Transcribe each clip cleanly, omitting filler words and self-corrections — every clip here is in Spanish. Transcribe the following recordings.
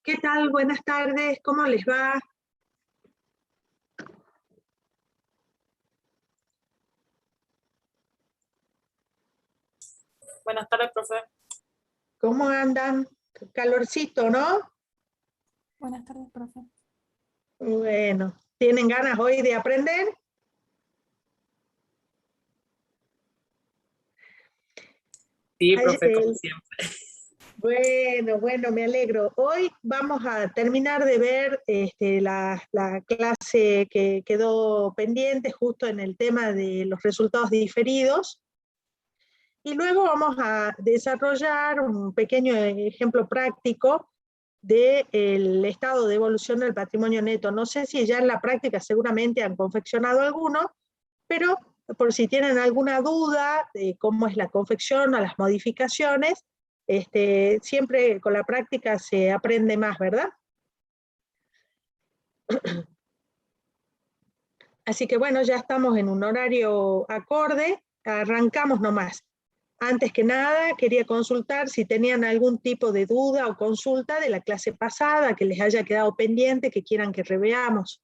¿Qué tal? Buenas tardes, ¿cómo les va? Buenas tardes, profe. ¿Cómo andan? Calorcito, ¿no? Buenas tardes, profe. Bueno, ¿tienen ganas hoy de aprender? Sí, Ay, profe, como siempre. Bueno, me alegro. Hoy vamos a terminar de ver la clase que quedó pendiente justo en el tema de los resultados diferidos. Y luego vamos a desarrollar un pequeño ejemplo práctico del estado de evolución del patrimonio neto. No sé si ya en la práctica seguramente han confeccionado alguno, pero por si tienen alguna duda de cómo es la confección o las modificaciones, siempre con la práctica se aprende más, ¿verdad? Así que bueno, ya estamos en un horario acorde, arrancamos nomás. Antes que nada, quería consultar si tenían algún tipo de duda o consulta de la clase pasada, que les haya quedado pendiente, que quieran que reveamos.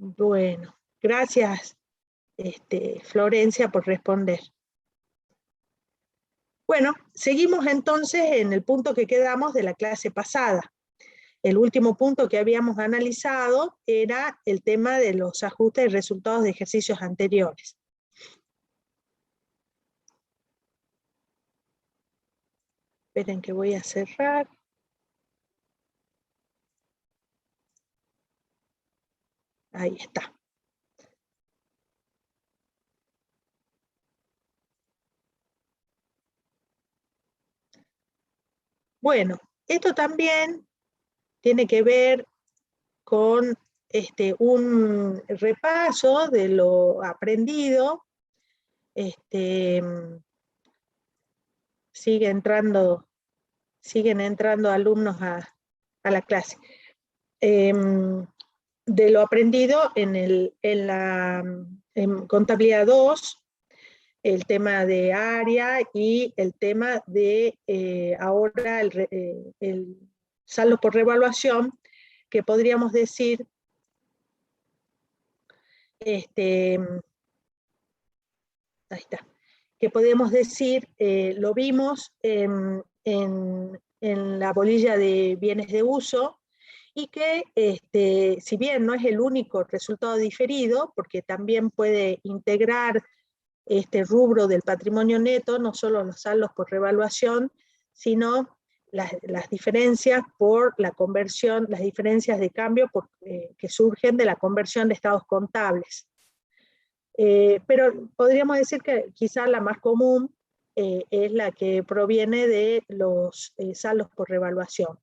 Bueno, gracias, Florencia, por responder. Bueno, seguimos entonces en el punto que quedamos de la clase pasada. El último punto que habíamos analizado era el tema de los ajustes y resultados de ejercicios anteriores. Esperen que voy a cerrar. Ahí está. Bueno, esto también tiene que ver con un repaso de lo aprendido. Siguen entrando alumnos a la clase. De lo aprendido en contabilidad 2, el tema de área y el tema de ahora el saldo por revaluación, que podríamos decir, ahí está, que podemos decir, lo vimos en la bolilla de bienes de uso, y que si bien no es el único resultado diferido, porque también puede integrar este rubro del patrimonio neto, no solo los saldos por revaluación, sino las diferencias por la conversión, las diferencias de cambio que surgen de la conversión de estados contables. Pero podríamos decir que quizá la más común es la que proviene de los saldos por revaluación.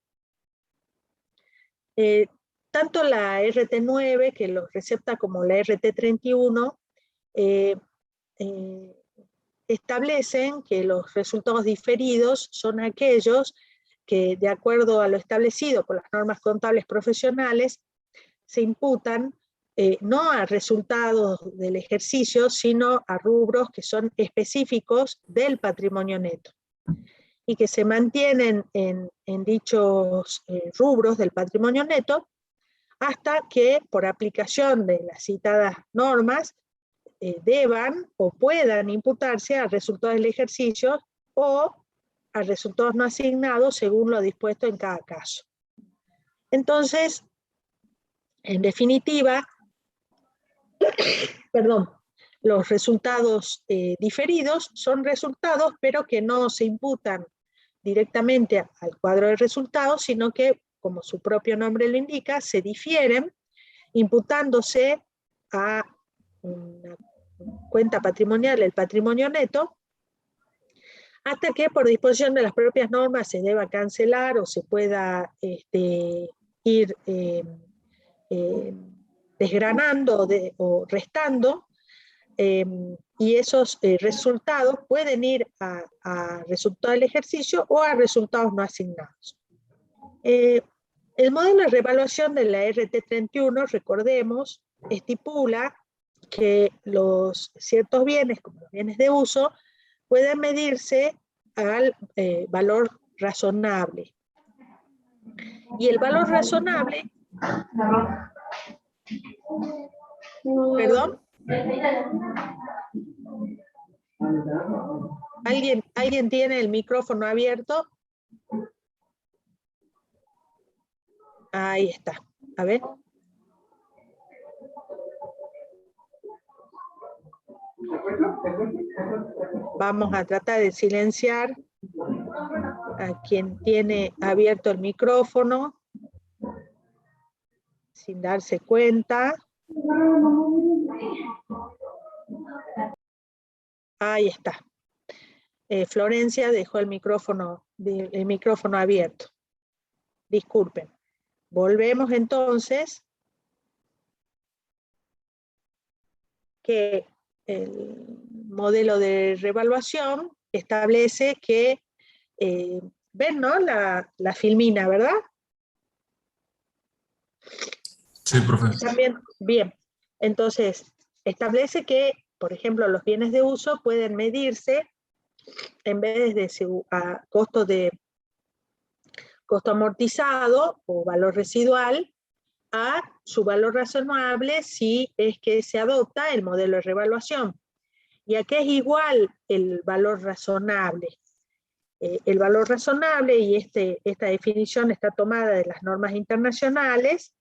Tanto la RT9, que los recepta, como la RT31, establecen que los resultados diferidos son aquellos que, de acuerdo a lo establecido por las normas contables profesionales, se imputan no a resultados del ejercicio, sino a rubros que son específicos del patrimonio neto, y que se mantienen en dichos rubros del patrimonio neto hasta que, por aplicación de las citadas normas, deban o puedan imputarse a resultados del ejercicio o a resultados no asignados según lo dispuesto en cada caso. Entonces, en definitiva, los resultados diferidos son resultados, pero que no se imputan directamente al cuadro de resultados, sino que, como su propio nombre lo indica, se difieren imputándose a una cuenta patrimonial, el patrimonio neto, hasta que por disposición de las propias normas se deba cancelar o se pueda ir desgranando o restando, y esos resultados pueden ir a resultados del ejercicio o a resultados no asignados. El modelo de revaluación de la RT31, recordemos, estipula que ciertos bienes, como los bienes de uso, pueden medirse al valor razonable. Y el valor razonable... ¿Perdón? ¿Alguien tiene el micrófono abierto? Ahí está. A ver. Vamos a tratar de silenciar a quien tiene abierto el micrófono sin darse cuenta. Ahí está. Florencia dejó el micrófono abierto. Disculpen. Volvemos entonces que el modelo de revaluación establece que, ven, ¿no? La filmina, ¿verdad? Sí, profe. También, bien. Entonces, establece que, por ejemplo, los bienes de uso pueden medirse en vez de a costo amortizado o valor residual a su valor razonable si es que se adopta el modelo de revaluación. ¿Y a qué es igual el valor razonable? El valor razonable, y esta definición está tomada de las normas internacionales,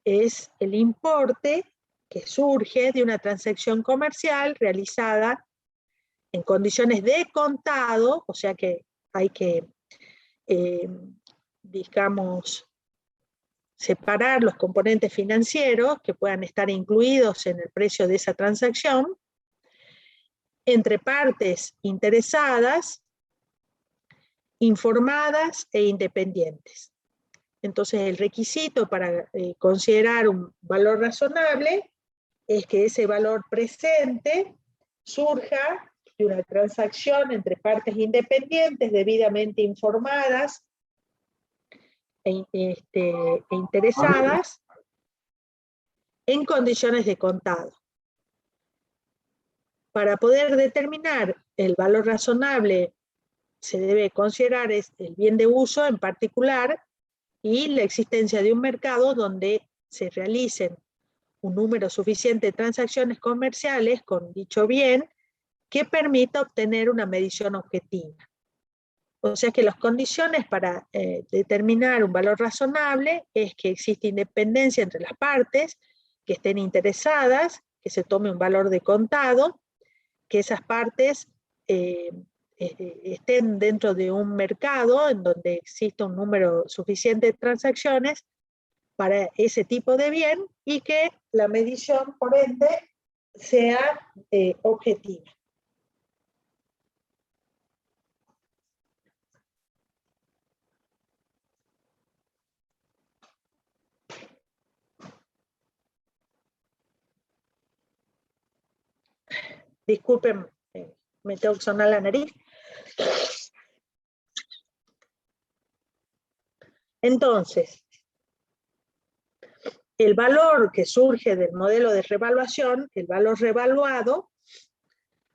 es el importe que surge de una transacción comercial realizada en condiciones de contado, o sea que hay que, digamos, separar los componentes financieros que puedan estar incluidos en el precio de esa transacción, entre partes interesadas, informadas e independientes. Entonces, el requisito para considerar un valor razonable es que ese valor presente surja de una transacción entre partes independientes, debidamente informadas e interesadas en condiciones de contado. Para poder determinar el valor razonable, se debe considerar el bien de uso en particular y la existencia de un mercado donde se realicen un número suficiente de transacciones comerciales con dicho bien que permita obtener una medición objetiva. O sea que las condiciones para determinar un valor razonable es que existe independencia entre las partes, que estén interesadas, que se tome un valor de contado, que esas partes estén dentro de un mercado en donde exista un número suficiente de transacciones para ese tipo de bien y que la medición, por ende, sea objetiva. Disculpen, me tengo que sonar la nariz. Entonces, el valor que surge del modelo de revaluación, el valor revaluado,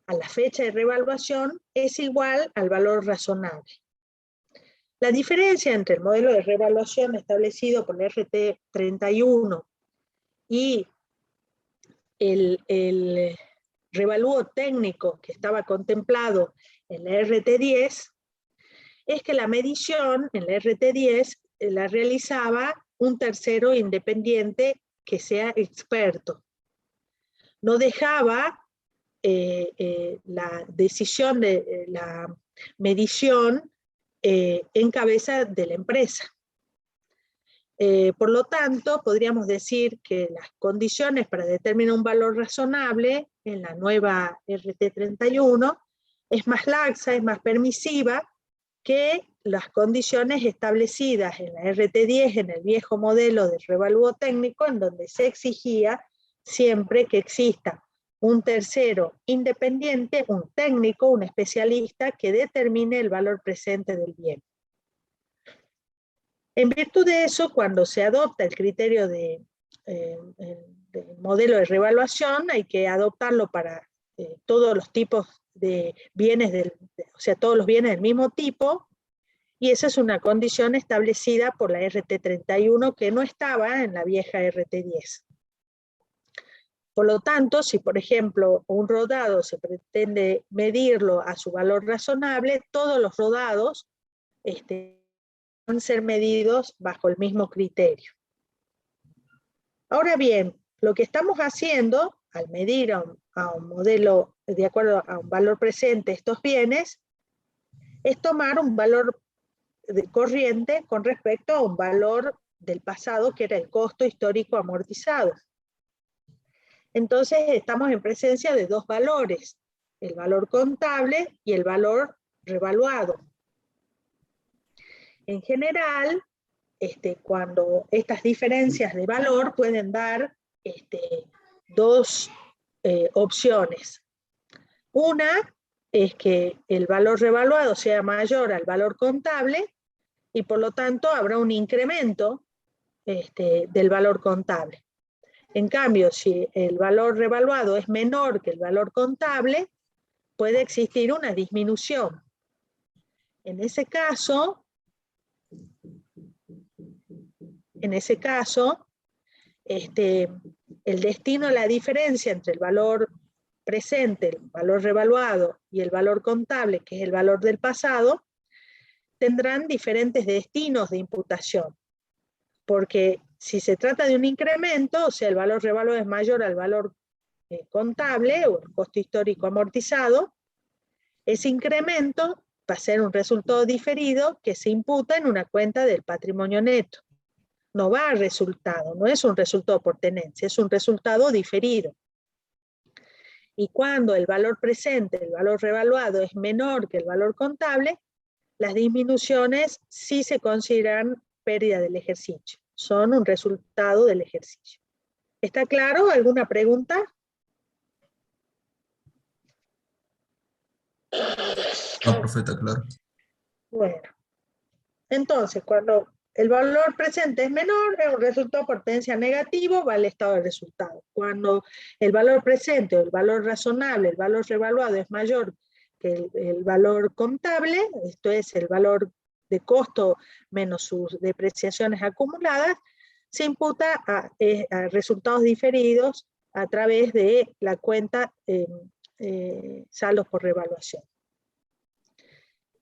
a la fecha de revaluación, es igual al valor razonable. La diferencia entre el modelo de revaluación establecido por el RT 31 y el revalúo técnico que estaba contemplado en la RT10 es que la medición en la RT10 la realizaba un tercero independiente que sea experto. No dejaba la decisión de la medición en cabeza de la empresa. Por lo tanto, podríamos decir que las condiciones para determinar un valor razonable en la nueva RT31 es más laxa, es más permisiva que las condiciones establecidas en la RT10, en el viejo modelo de revalúo técnico, en donde se exigía siempre que exista un tercero independiente, un técnico, un especialista que determine el valor presente del bien. En virtud de eso, cuando se adopta el criterio de modelo de revaluación hay que adoptarlo para todos los tipos de bienes, o sea, todos los bienes del mismo tipo, y esa es una condición establecida por la RT31 que no estaba en la vieja RT10. Por lo tanto, si por ejemplo un rodado se pretende medirlo a su valor razonable, todos los rodados van a ser medidos bajo el mismo criterio. Ahora bien, lo que estamos haciendo al medir a un modelo de acuerdo a un valor presente estos bienes, es tomar un valor corriente con respecto a un valor del pasado que era el costo histórico amortizado. Entonces estamos en presencia de dos valores, el valor contable y el valor revaluado. En general, cuando estas diferencias de valor pueden dar dos opciones. Una es que el valor revaluado sea mayor al valor contable y por lo tanto habrá un incremento del valor contable. En cambio, si el valor revaluado es menor que el valor contable, puede existir una disminución. En ese caso, el destino, la diferencia entre el valor presente, el valor revaluado y el valor contable, que es el valor del pasado, tendrán diferentes destinos de imputación. Porque si se trata de un incremento, o sea, el valor revaluado es mayor al valor contable o el costo histórico amortizado, ese incremento va a ser un resultado diferido que se imputa en una cuenta del patrimonio neto. No va a resultado, no es un resultado por tenencia, es un resultado diferido. Y cuando el valor presente, el valor revaluado, es menor que el valor contable, las disminuciones sí se consideran pérdida del ejercicio, son un resultado del ejercicio. ¿Está claro? ¿Alguna pregunta? No, profeta, claro. Bueno, entonces cuando el valor presente es menor, es un resultado por tenencia negativo, va al estado de resultado. Cuando el valor presente o el valor razonable, el valor revaluado es mayor que el valor contable, esto es el valor de costo menos sus depreciaciones acumuladas, se imputa a resultados diferidos a través de la cuenta saldos por revaluación.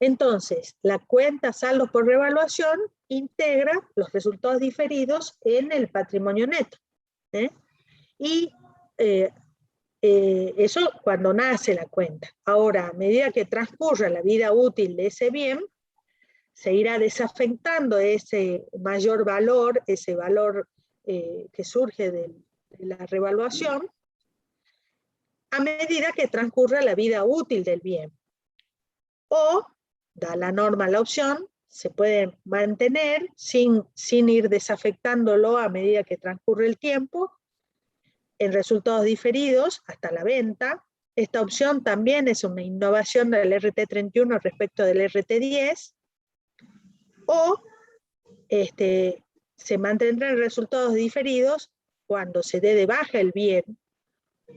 Entonces, la cuenta saldos por revaluación integra los resultados diferidos en el patrimonio neto. Y eso cuando nace la cuenta. Ahora, a medida que transcurra la vida útil de ese bien, se irá desafectando ese mayor valor, ese valor que surge de la revaluación, a medida que transcurra la vida útil del bien. O, da la norma la opción, se puede mantener sin ir desafectándolo a medida que transcurre el tiempo, en resultados diferidos hasta la venta. Esta opción también es una innovación del RT31 respecto del RT10, o se mantendrán resultados diferidos cuando se dé de baja el bien,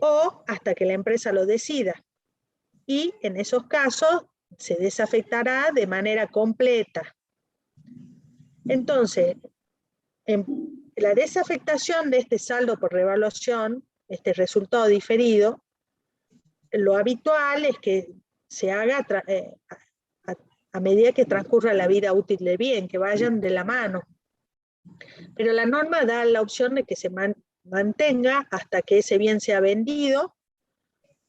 o hasta que la empresa lo decida. Y en esos casos se desafectará de manera completa. Entonces, la desafectación de este saldo por revaluación, este resultado diferido, lo habitual es que se haga a medida que transcurra la vida útil del bien, que vayan de la mano. Pero la norma da la opción de que se mantenga hasta que ese bien sea vendido,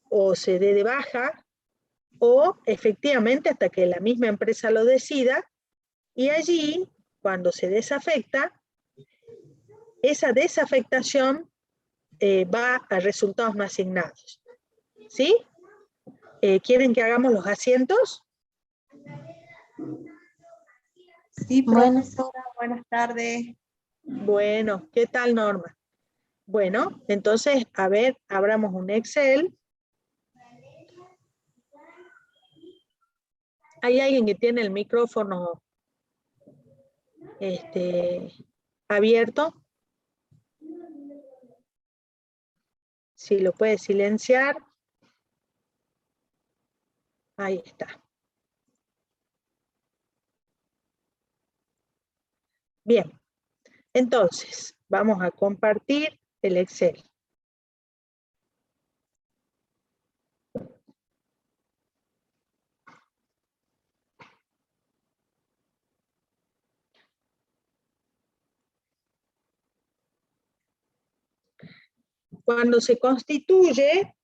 o se dé de baja, o efectivamente hasta que la misma empresa lo decida, y allí, cuando se desafecta, esa desafectación va a resultados no asignados. ¿Sí? ¿Quieren que hagamos los asientos? Sí, profesora, buenas tardes. Bueno, ¿qué tal, Norma? Bueno, entonces, a ver, abramos un Excel. ¿Hay alguien que tiene el micrófono abierto? Si lo puede silenciar. Ahí está. Bien, entonces vamos a compartir el Excel. Cuando se constituye,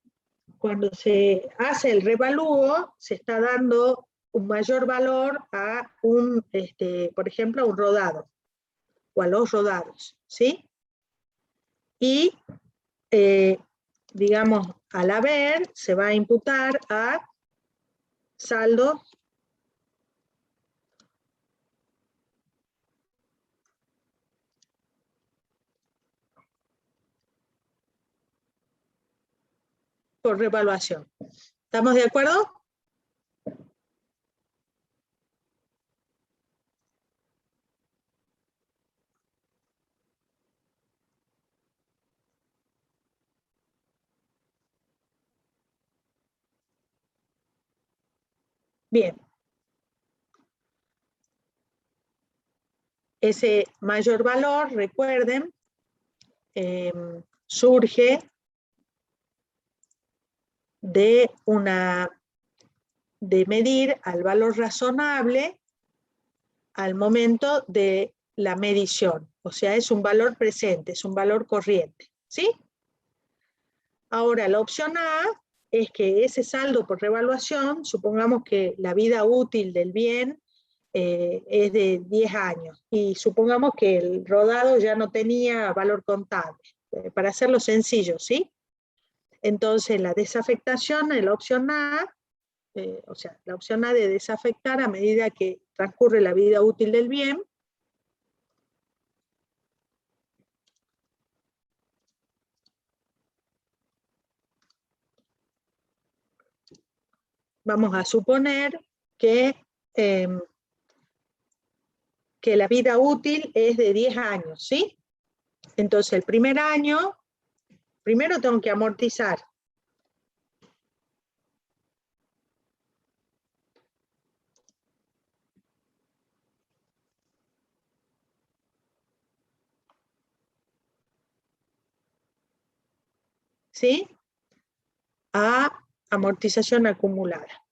cuando se hace el revalúo, se está dando un mayor valor a un, por ejemplo, a un rodado, o a los rodados, ¿sí? Y, digamos, al haber, se va a imputar a saldo por revaluación. ¿Estamos de acuerdo? Bien. Ese mayor valor, recuerden, surge de medir al valor razonable al momento de la medición. O sea, es un valor presente, es un valor corriente, ¿sí? Ahora, la opción A es que ese saldo por revaluación, supongamos que la vida útil del bien es de 10 años, y supongamos que el rodado ya no tenía valor contable, para hacerlo sencillo, ¿sí? Entonces, la desafectación en la opción A, o sea, la opción A de desafectar a medida que transcurre la vida útil del bien, vamos a suponer que la vida útil es de 10 años, ¿sí? Entonces, el primer año, primero tengo que amortizar. ¿Sí? A amortización acumulada.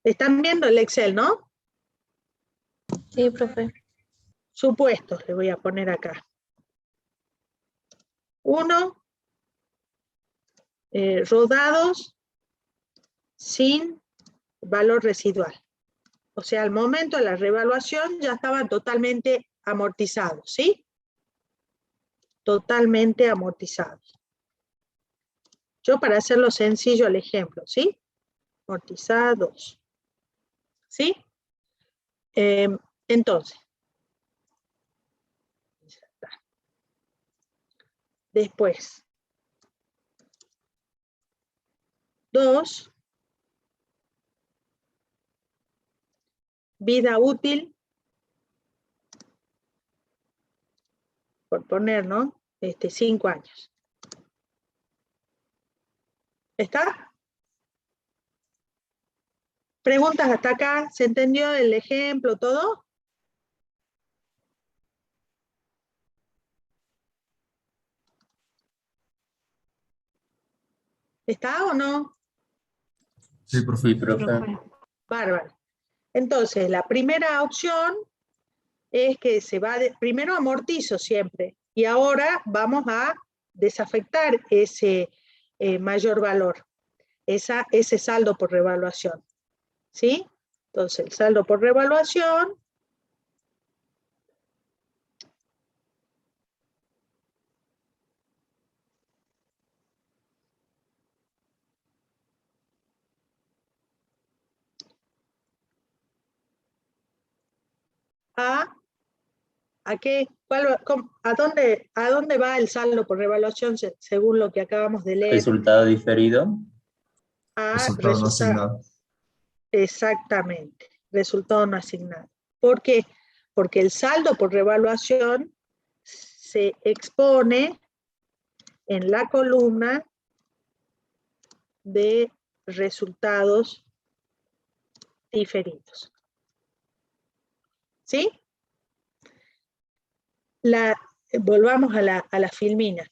¿Están viendo el Excel, no? Sí, profe. Supuestos le voy a poner acá. 1, rodados sin valor residual. O sea, al momento de la revaluación ya estaban totalmente amortizados, ¿sí? Totalmente amortizados. Yo, para hacerlo sencillo el ejemplo, ¿sí? Amortizados. ¿Sí? Entonces. Después. 2. Vida útil. Por poner, ¿no? 5 años. ¿Está? ¿Preguntas hasta acá? ¿Se entendió el ejemplo, todo? ¿Está o no? Sí, profe. Sí, profe. Bárbaro. Entonces, la primera opción es que se va, primero amortizo siempre, y ahora vamos a desafectar ese mayor valor, ese saldo por revaluación. ¿Sí? Entonces, el saldo por revaluación ¿a qué? ¿A dónde va el saldo por revaluación según lo que acabamos de leer? Resultado diferido. A Resultado no asignado. Exactamente, resultado no asignado. ¿Por qué? Porque el saldo por revaluación se expone en la columna de resultados diferidos. ¿Sí? Volvamos a la filmina.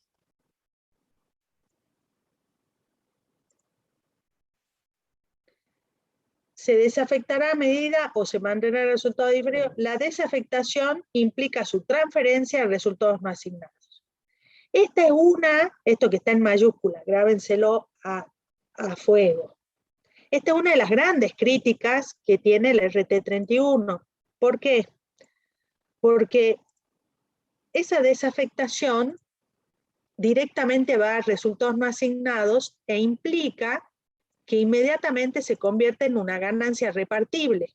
Se desafectará a medida o se mantendrá el resultado diferido. La desafectación implica su transferencia a resultados no asignados. Esta es esto que está en mayúscula, grábenselo a fuego. Esta es una de las grandes críticas que tiene el RT31. ¿Por qué? Porque esa desafectación directamente va a resultados no asignados e implica que inmediatamente se convierte en una ganancia repartible.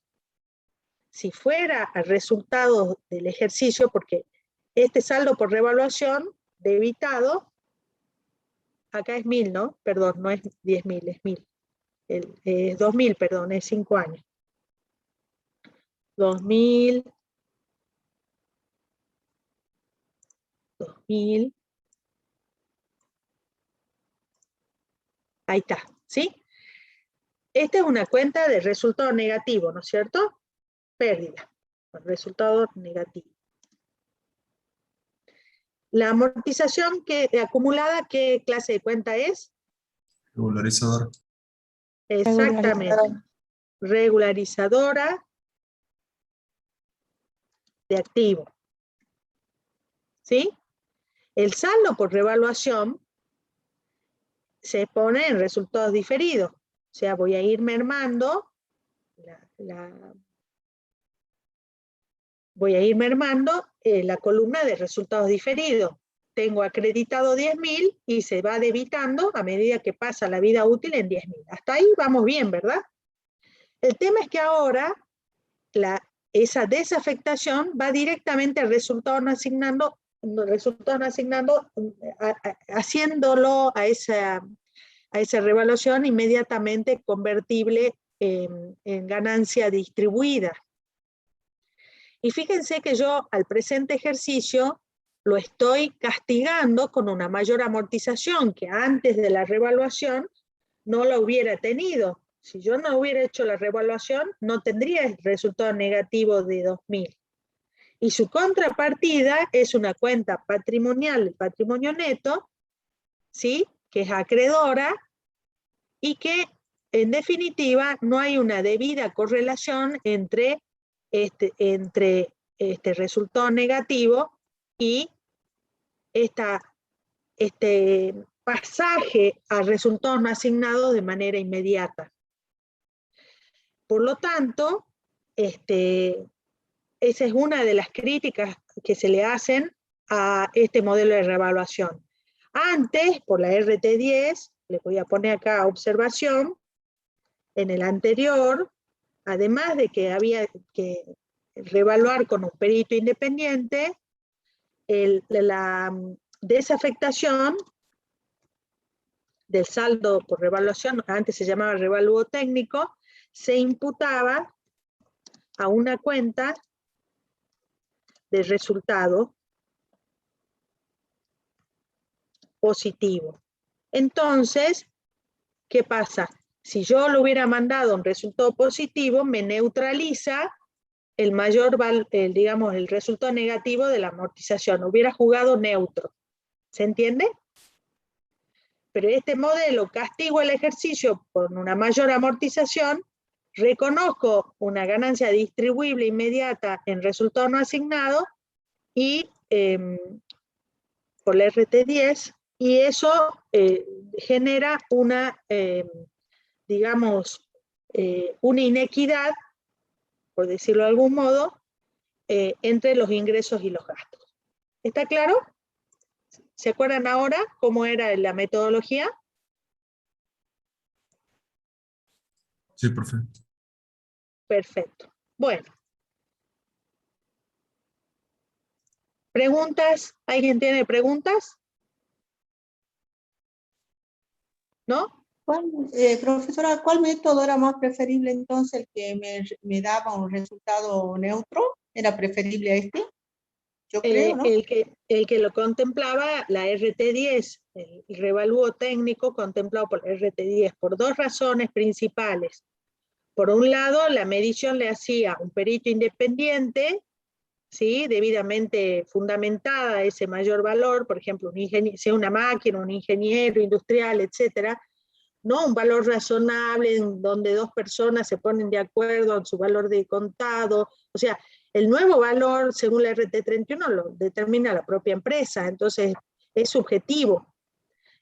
Si fuera a resultados del ejercicio, porque este saldo por revaluación debitado, acá es 1000, ¿no? Perdón, no es 10.000, es 1000. Es 2000, perdón, es 5 años. 2000. Ahí está, ¿sí? Esta es una cuenta de resultado negativo, ¿no es cierto? Pérdida, resultado negativo. La amortización acumulada, ¿qué clase de cuenta es? Regularizador. Exactamente. Regularizadora de activo. ¿Sí? El saldo por revaluación se pone en resultados diferidos. O sea, voy a ir mermando la columna de resultados diferidos. Tengo acreditado 10.000 y se va debitando a medida que pasa la vida útil en 10.000. Hasta ahí vamos bien, ¿verdad? El tema es que ahora esa desafectación va directamente al resultado no asignando, haciéndolo a esa revaluación inmediatamente convertible en ganancia distribuida. Y fíjense que yo al presente ejercicio lo estoy castigando con una mayor amortización que antes de la revaluación no la hubiera tenido. Si yo no hubiera hecho la revaluación, no tendría el resultado negativo de 2000. Y su contrapartida es una cuenta patrimonial, el patrimonio neto, ¿sí? Que es acreedora y que en definitiva no hay una debida correlación entre este resultado negativo y este pasaje a resultados no asignados de manera inmediata. Por lo tanto, esa es una de las críticas que se le hacen a este modelo de revaluación. Antes, por la RT10, le voy a poner acá observación, en el anterior, además de que había que revaluar con un perito independiente, la desafectación del saldo por revaluación, antes se llamaba revalúo técnico, se imputaba a una cuenta de resultado positivo. Entonces, ¿qué pasa? Si yo lo hubiera mandado un resultado positivo, me neutraliza digamos, el resultado negativo de la amortización. Hubiera jugado neutro. ¿Se entiende? Pero este modelo castigo el ejercicio por una mayor amortización, reconozco una ganancia distribuible inmediata en resultado no asignado y por la RT10, y eso genera digamos, una inequidad, por decirlo de algún modo, entre los ingresos y los gastos. ¿Está claro? ¿Se acuerdan ahora cómo era la metodología? Sí, profe. Perfecto. Bueno. ¿Preguntas? ¿Alguien tiene preguntas? ¿No? Profesora, ¿cuál método era más preferible entonces? ¿El que me daba un resultado neutro? ¿Era preferible a este? Yo creo, ¿no? El que lo contemplaba la RT10, el revalúo técnico contemplado por la RT10, por dos razones principales. Por un lado, la medición le hacía un perito independiente, ¿sí? Debidamente fundamentada ese mayor valor, por ejemplo, sea una máquina, un ingeniero industrial, etcétera, no un valor razonable en donde dos personas se ponen de acuerdo en su valor de contado. O sea, el nuevo valor, según la RT31, lo determina la propia empresa, entonces es subjetivo.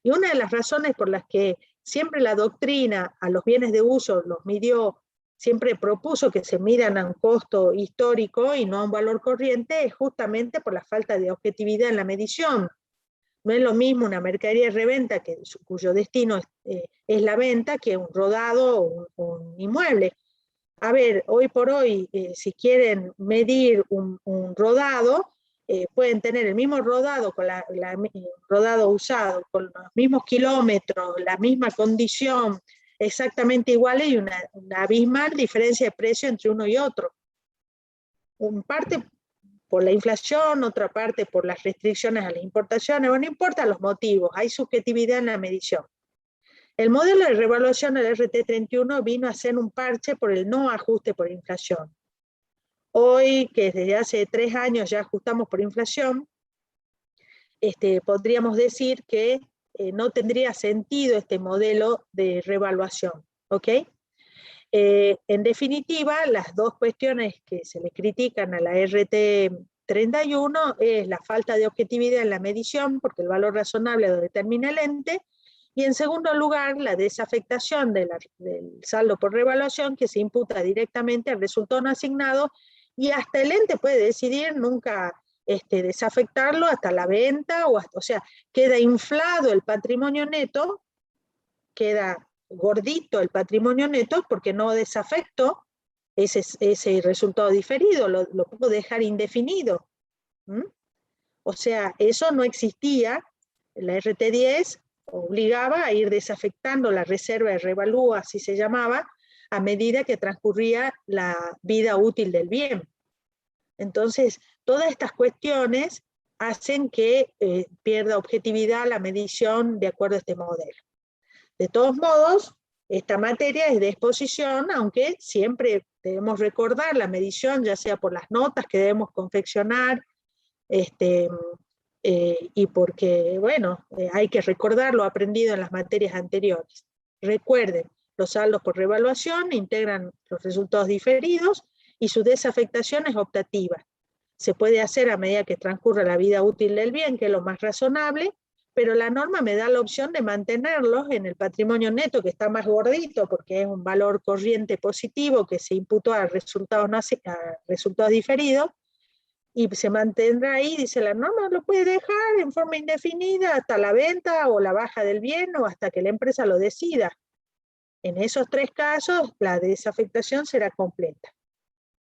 Y una de las razones por las que siempre la doctrina a los bienes de uso los midió, siempre propuso que se midan a un costo histórico y no a un valor corriente, es justamente por la falta de objetividad en la medición. No es lo mismo una mercadería de reventa cuyo destino es la venta que un rodado o un inmueble. A ver, hoy por hoy, si quieren medir un rodado, pueden tener el mismo rodado, rodado usado, con los mismos kilómetros, la misma condición, exactamente iguales y una abismal diferencia de precio entre uno y otro. En parte por la inflación, otra parte por las restricciones a las importaciones, bueno, no importa los motivos, hay subjetividad en la medición. El modelo de revaluación del RT31 vino a ser un parche por el no ajuste por inflación. Hoy, que desde hace 3 años ya ajustamos por inflación, podríamos decir que no tendría sentido este modelo de revaluación, ¿ok? En definitiva, las dos cuestiones que se le critican a la RT31 es la falta de objetividad en la medición, porque el valor razonable lo determina el ente, y en segundo lugar, la desafectación del saldo por revaluación que se imputa directamente al resultado no asignado, y hasta el ente puede decidir nunca desafectarlo hasta la venta, o sea, queda inflado el patrimonio neto, queda gordito el patrimonio neto porque no desafecto ese resultado diferido, lo puedo dejar indefinido. O sea, eso no existía. La RT10 obligaba a ir desafectando la reserva de revalúo, así se llamaba, a medida que transcurría la vida útil del bien. Entonces, todas estas cuestiones hacen que pierda objetividad la medición de acuerdo a este modelo. De todos modos, esta materia es de exposición, aunque siempre debemos recordar la medición, ya sea por las notas que debemos confeccionar, y porque, bueno, hay que recordar lo aprendido en las materias anteriores. Recuerden, los saldos por revaluación integran los resultados diferidos y su desafectación es optativa. Se puede hacer a medida que transcurra la vida útil del bien, que es lo más razonable, pero la norma me da la opción de mantenerlos en el patrimonio neto, que está más gordito, porque es un valor corriente positivo que se imputó a resultados diferidos, y se mantendrá ahí, dice la norma, lo puede dejar en forma indefinida hasta la venta o la baja del bien, o hasta que la empresa lo decida. En esos 3 casos, la desafectación será completa.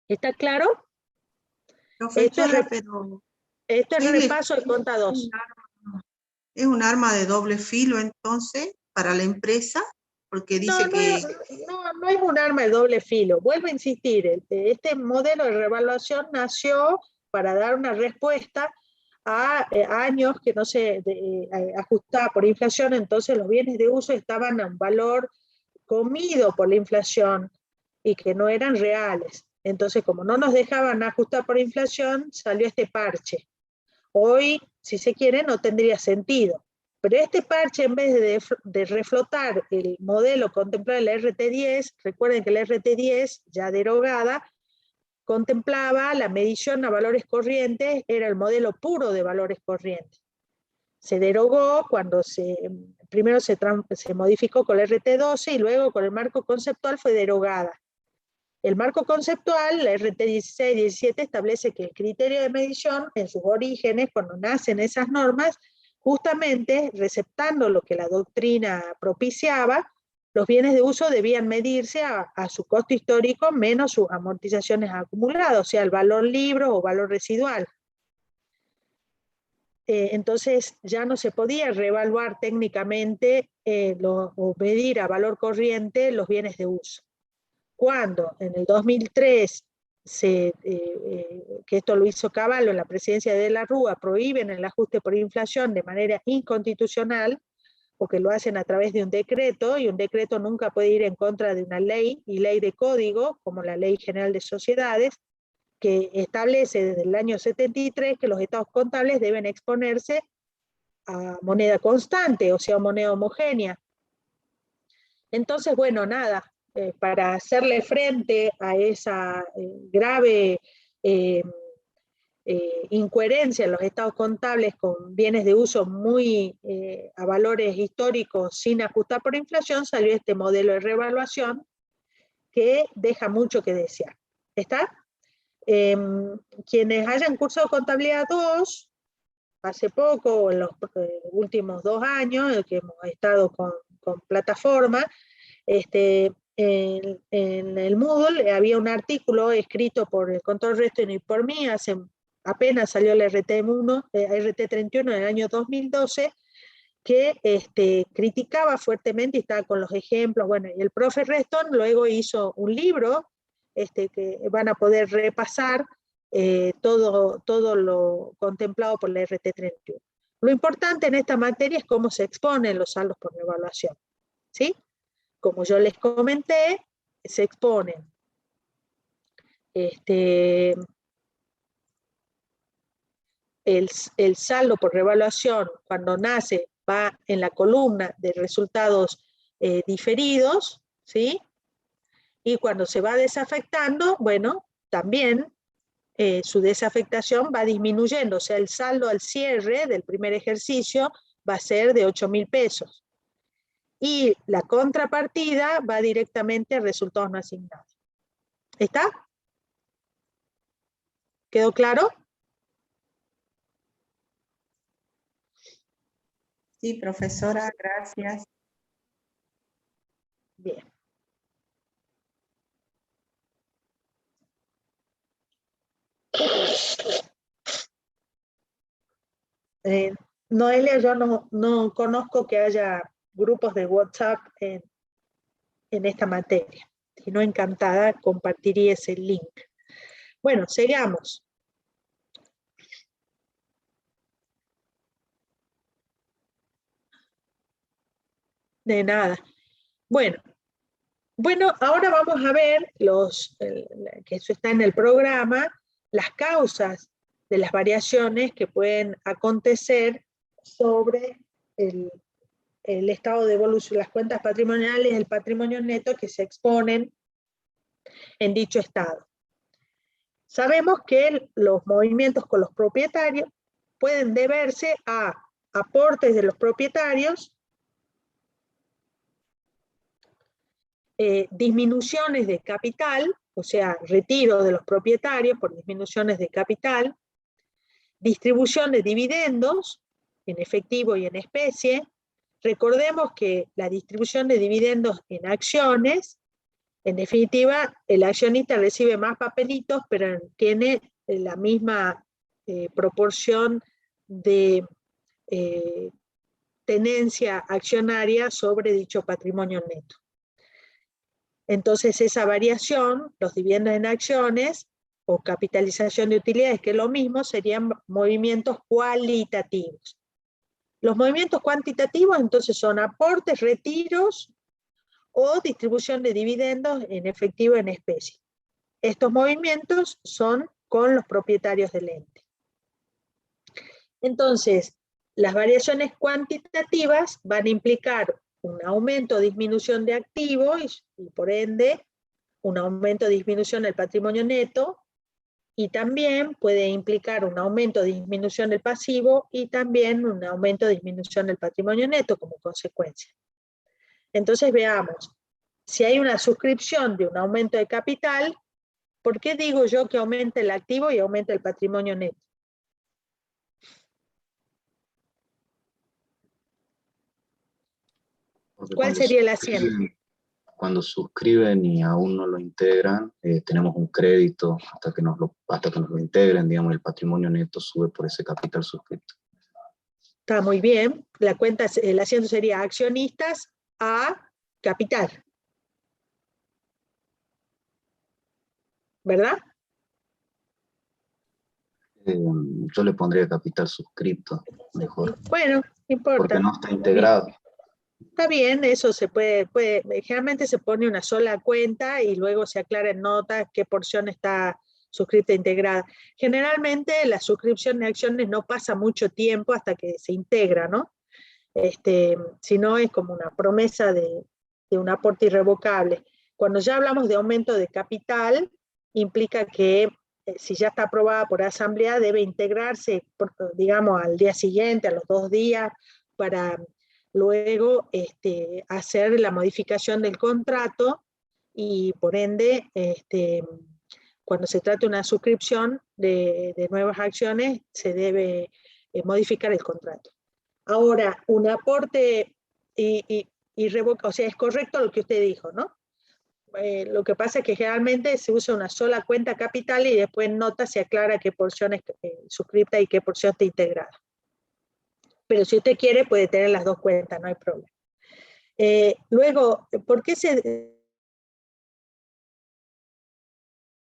¿Está claro? Profesora, pero esto es repaso de conta 2. ¿es un arma de doble filo entonces para la empresa? Porque dice no es un arma de doble filo. Vuelvo a insistir, este modelo de revaluación nació para dar una respuesta a años que no se ajustaba por inflación, entonces los bienes de uso estaban a un valor comido por la inflación y que no eran reales. Entonces, como no nos dejaban ajustar por inflación, salió este parche. Hoy, si se quiere, no tendría sentido. Pero este parche, en vez de reflotar el modelo contemplado en la RT10, recuerden que la RT10, ya derogada, contemplaba la medición a valores corrientes, era el modelo puro de valores corrientes. Se derogó cuando primero se modificó con la RT12 y luego con el marco conceptual fue derogada. El marco conceptual, la RT16 y 17, establece que el criterio de medición, en sus orígenes, cuando nacen esas normas, justamente receptando lo que la doctrina propiciaba, los bienes de uso debían medirse a su costo histórico menos sus amortizaciones acumuladas, o sea, el valor libro o valor residual. entonces ya no se podía reevaluar técnicamente o medir a valor corriente los bienes de uso. Cuando en el 2003, que esto lo hizo Cavallo en la presidencia de la Rúa, prohíben el ajuste por inflación de manera inconstitucional, porque lo hacen a través de un decreto, y un decreto nunca puede ir en contra de una ley, y ley de código, como la Ley General de Sociedades, que establece desde el año 73 que los estados contables deben exponerse a moneda constante, o sea, moneda homogénea. Entonces, bueno, nada, para hacerle frente a esa grave incoherencia en los estados contables con bienes de uso muy a valores históricos sin ajustar por inflación, salió este modelo de reevaluación que deja mucho que desear. ¿Está? Quienes hayan cursado contabilidad 2 hace poco, o en los últimos 2 años, que hemos estado con plataforma, en el Moodle había un artículo escrito por el Control Reston y por mí, apenas salió el RT31 en el año 2012, que criticaba fuertemente y estaba con los ejemplos. Bueno, y el profe Reston luego hizo un libro que van a poder repasar todo lo contemplado por la RT31. Lo importante en esta materia es cómo se exponen los saldos por revaluación, ¿sí? Como yo les comenté, se exponen el saldo por revaluación cuando nace va en la columna de resultados diferidos, ¿sí? Y cuando se va desafectando, bueno, también su desafectación va disminuyendo, o sea, el saldo al cierre del primer ejercicio va a ser de 8.000 pesos. Y la contrapartida va directamente a resultados no asignados. ¿Está? ¿Quedó claro? Sí, profesora, gracias. Bien. Noelia, yo no conozco que haya grupos de WhatsApp en esta materia. Si no, encantada, compartiría ese link. Bueno, sigamos. De nada. Bueno, ahora vamos a ver, que eso está en el programa, las causas de las variaciones que pueden acontecer sobre el estado de evolución, las cuentas patrimoniales, el patrimonio neto que se exponen en dicho estado. Sabemos que los movimientos con los propietarios pueden deberse a aportes de los propietarios, disminuciones de capital, o sea, retiro de los propietarios por disminuciones de capital, distribución de dividendos en efectivo y en especie. Recordemos que la distribución de dividendos en acciones, en definitiva, el accionista recibe más papelitos, pero tiene la misma proporción de tenencia accionaria sobre dicho patrimonio neto. Entonces esa variación, los dividendos en acciones o capitalización de utilidades, que es lo mismo, serían movimientos cualitativos. Los movimientos cuantitativos entonces son aportes, retiros o distribución de dividendos en efectivo en especie. Estos movimientos son con los propietarios del ente. Entonces, las variaciones cuantitativas van a implicar un aumento o disminución de activos y por ende un aumento o disminución del patrimonio neto, y también puede implicar un aumento o disminución del pasivo y también un aumento o disminución del patrimonio neto como consecuencia. Entonces veamos, si hay una suscripción de un aumento de capital, ¿por qué digo yo que aumenta el activo y aumenta el patrimonio neto? Porque ¿Cuál sería el asiento? Cuando suscriben y aún no lo integran, tenemos un crédito hasta que nos lo integren, digamos, el patrimonio neto sube por ese capital suscrito. Está muy bien. La cuenta, el asiento sería accionistas a capital. ¿Verdad? Yo le pondría capital suscripto, mejor, Bueno, no importa. porque no está integrado. Está bien, eso se puede, generalmente se pone una sola cuenta y luego se aclara en notas qué porción está suscripta e integrada. Generalmente la suscripción de acciones no pasa mucho tiempo hasta que se integra, ¿no? Si no es como una promesa de un aporte irrevocable. Cuando ya hablamos de aumento de capital, implica que si ya está aprobada por asamblea, debe integrarse, digamos, al día siguiente, a los 2 días, para luego hacer la modificación del contrato y por ende, cuando se trate una suscripción de nuevas acciones, se debe modificar el contrato. Ahora, un aporte irrevocable, o sea, es correcto lo que usted dijo, ¿no? Lo que pasa es que generalmente se usa una sola cuenta capital y después en nota se aclara qué porción es suscripta y qué porción está integrada. Pero si usted quiere, puede tener las 2 cuentas, no hay problema. Luego, ¿por qué se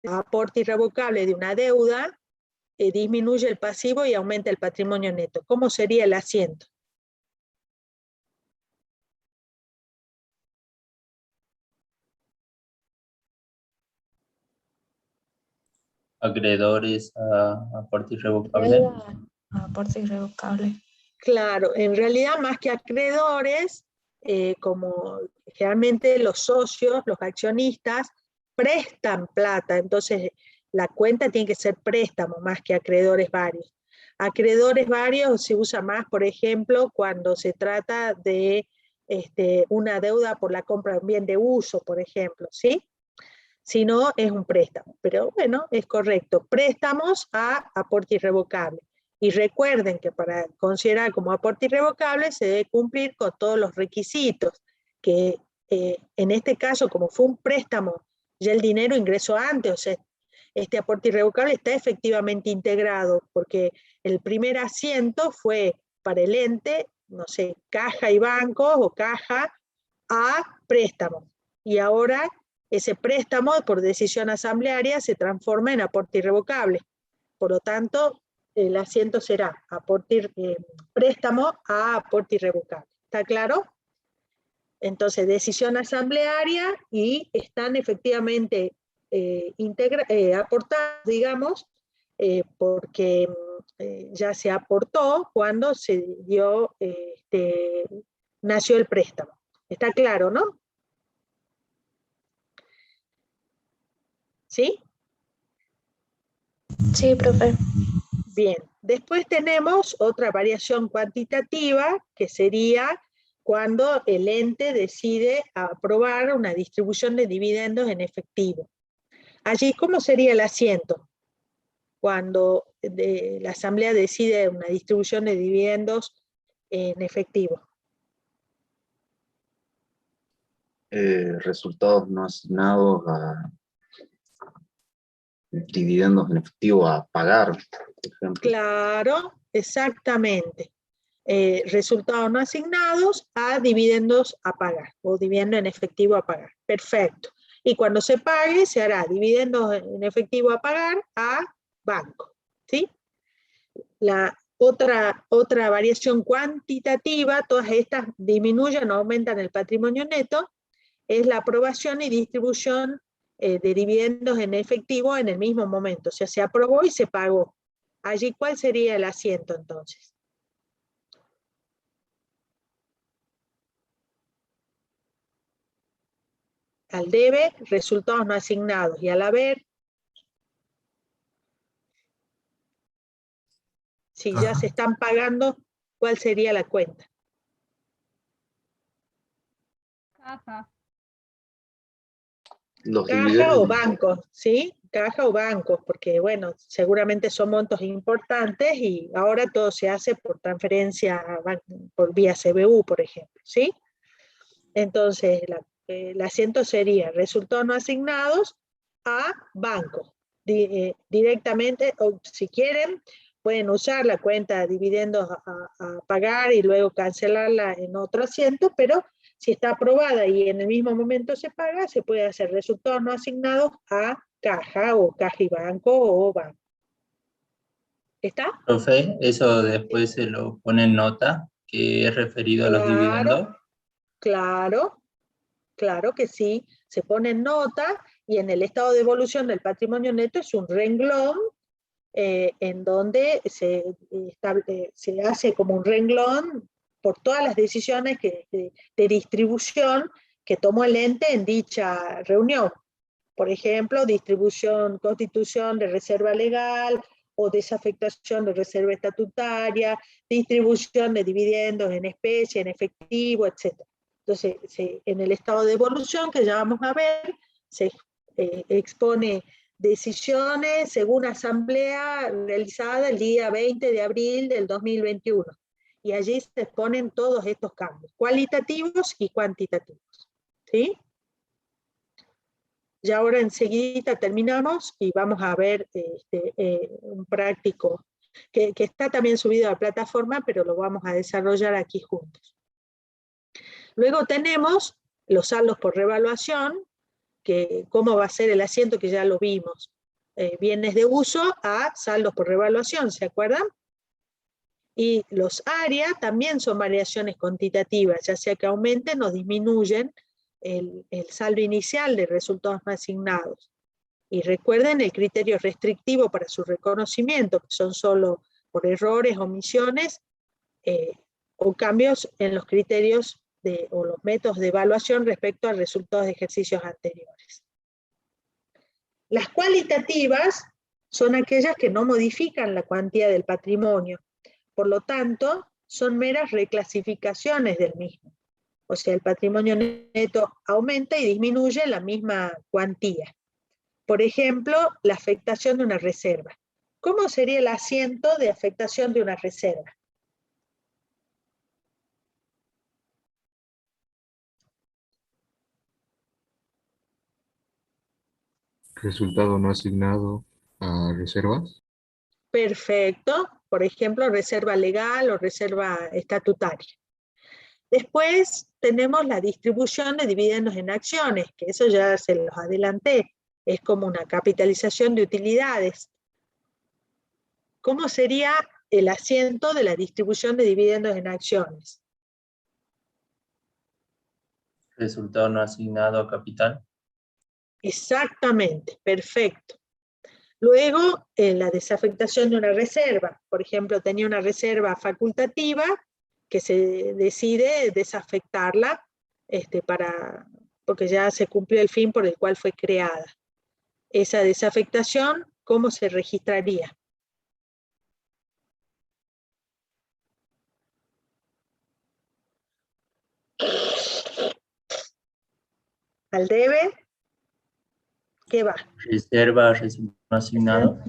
aporte irrevocable de una deuda disminuye el pasivo y aumenta el patrimonio neto? ¿Cómo sería el asiento? Acreedores a aporte irrevocable. Aporte irrevocable. Claro, en realidad más que acreedores, como generalmente los socios, los accionistas, prestan plata, entonces la cuenta tiene que ser préstamo más que acreedores varios. Acreedores varios se usa más, por ejemplo, cuando se trata de una deuda por la compra de un bien de uso, por ejemplo, ¿sí? Si no, es un préstamo, pero bueno, es correcto. Préstamos a aporte irrevocable. Y recuerden que para considerar como aporte irrevocable se debe cumplir con todos los requisitos, que en este caso, como fue un préstamo, ya el dinero ingresó antes, o sea, este aporte irrevocable está efectivamente integrado, porque el primer asiento fue para el ente, no sé, caja y bancos o caja a préstamo. Y ahora ese préstamo, por decisión asamblearia, se transforma en aporte irrevocable. Por lo tanto, el asiento será préstamo a aporte irrevocable. ¿Está claro? Entonces, decisión asamblearia y están efectivamente aportados, digamos, porque ya se aportó cuando se dio, nació el préstamo. ¿Está claro, no? ¿Sí? Sí, profe. Bien, después tenemos otra variación cuantitativa que sería cuando el ente decide aprobar una distribución de dividendos en efectivo. Allí, ¿cómo sería el asiento? Cuando la asamblea decide una distribución de dividendos en efectivo. Resultados no asignados a dividendos en efectivo a pagar, por ejemplo. Claro, exactamente. Resultados no asignados a dividendos a pagar, o dividendo en efectivo a pagar. Perfecto. Y cuando se pague, se hará dividendos en efectivo a pagar a banco. ¿Sí? La otra variación cuantitativa, todas estas disminuyen o aumentan el patrimonio neto, es la aprobación y distribución de dividendos en efectivo en el mismo momento. O sea, se aprobó y se pagó. Allí, ¿cuál sería el asiento entonces? Al debe, resultados no asignados. Y al haber, si ya se están pagando, ¿cuál sería la cuenta? Caja. Los Caja dividendos, o bancos, ¿sí? Caja o bancos, porque bueno, seguramente son montos importantes y ahora todo se hace por transferencia, por vía CBU, por ejemplo, ¿sí? Entonces, el asiento sería resultados no asignados a bancos. Directamente, o si quieren, pueden usar la cuenta de dividendos a pagar y luego cancelarla en otro asiento, pero si está aprobada y en el mismo momento se paga, se puede hacer resultados no asignados a caja o caja y banco o banco. ¿Está? Profe, eso después se lo pone en nota, que es referido a los dividendos. Claro, claro que sí. Se pone en nota y en el estado de evolución del patrimonio neto es un renglón en donde se hace como un renglón por todas las decisiones de distribución que tomó el ente en dicha reunión. Por ejemplo, distribución, constitución de reserva legal o desafectación de reserva estatutaria, distribución de dividendos en especie, en efectivo, etc. Entonces, en el estado de evolución que ya vamos a ver, se expone decisiones según asamblea realizada el día 20 de abril del 2021. Y allí se exponen todos estos cambios, cualitativos y cuantitativos. ¿Sí? Ya ahora enseguida terminamos y vamos a ver un práctico que está también subido a la plataforma, pero lo vamos a desarrollar aquí juntos. Luego tenemos los saldos por revaluación, que cómo va a ser el asiento que ya lo vimos. Bienes de uso a saldos por revaluación, ¿se acuerdan? Y los áreas también son variaciones cuantitativas, ya sea que aumenten o disminuyen el saldo inicial de resultados no asignados. Y recuerden el criterio restrictivo para su reconocimiento, que son solo por errores, omisiones, o cambios en los criterios o los métodos de evaluación respecto a resultados de ejercicios anteriores. Las cualitativas son aquellas que no modifican la cuantía del patrimonio, por lo tanto, son meras reclasificaciones del mismo. O sea, el patrimonio neto aumenta y disminuye la misma cuantía. Por ejemplo, la afectación de una reserva. ¿Cómo sería el asiento de afectación de una reserva? Resultado no asignado a reservas. Perfecto. Por ejemplo, reserva legal o reserva estatutaria. Después tenemos la distribución de dividendos en acciones, que eso ya se los adelanté. Es como una capitalización de utilidades. ¿Cómo sería el asiento de la distribución de dividendos en acciones? Resultado no asignado a capital. Exactamente, perfecto. Luego, la desafectación de una reserva. Por ejemplo, tenía una reserva facultativa que se decide desafectarla porque ya se cumplió el fin por el cual fue creada. Esa desafectación, ¿cómo se registraría? ¿Al debe? ¿Qué va? Reserva, resultado no asignado.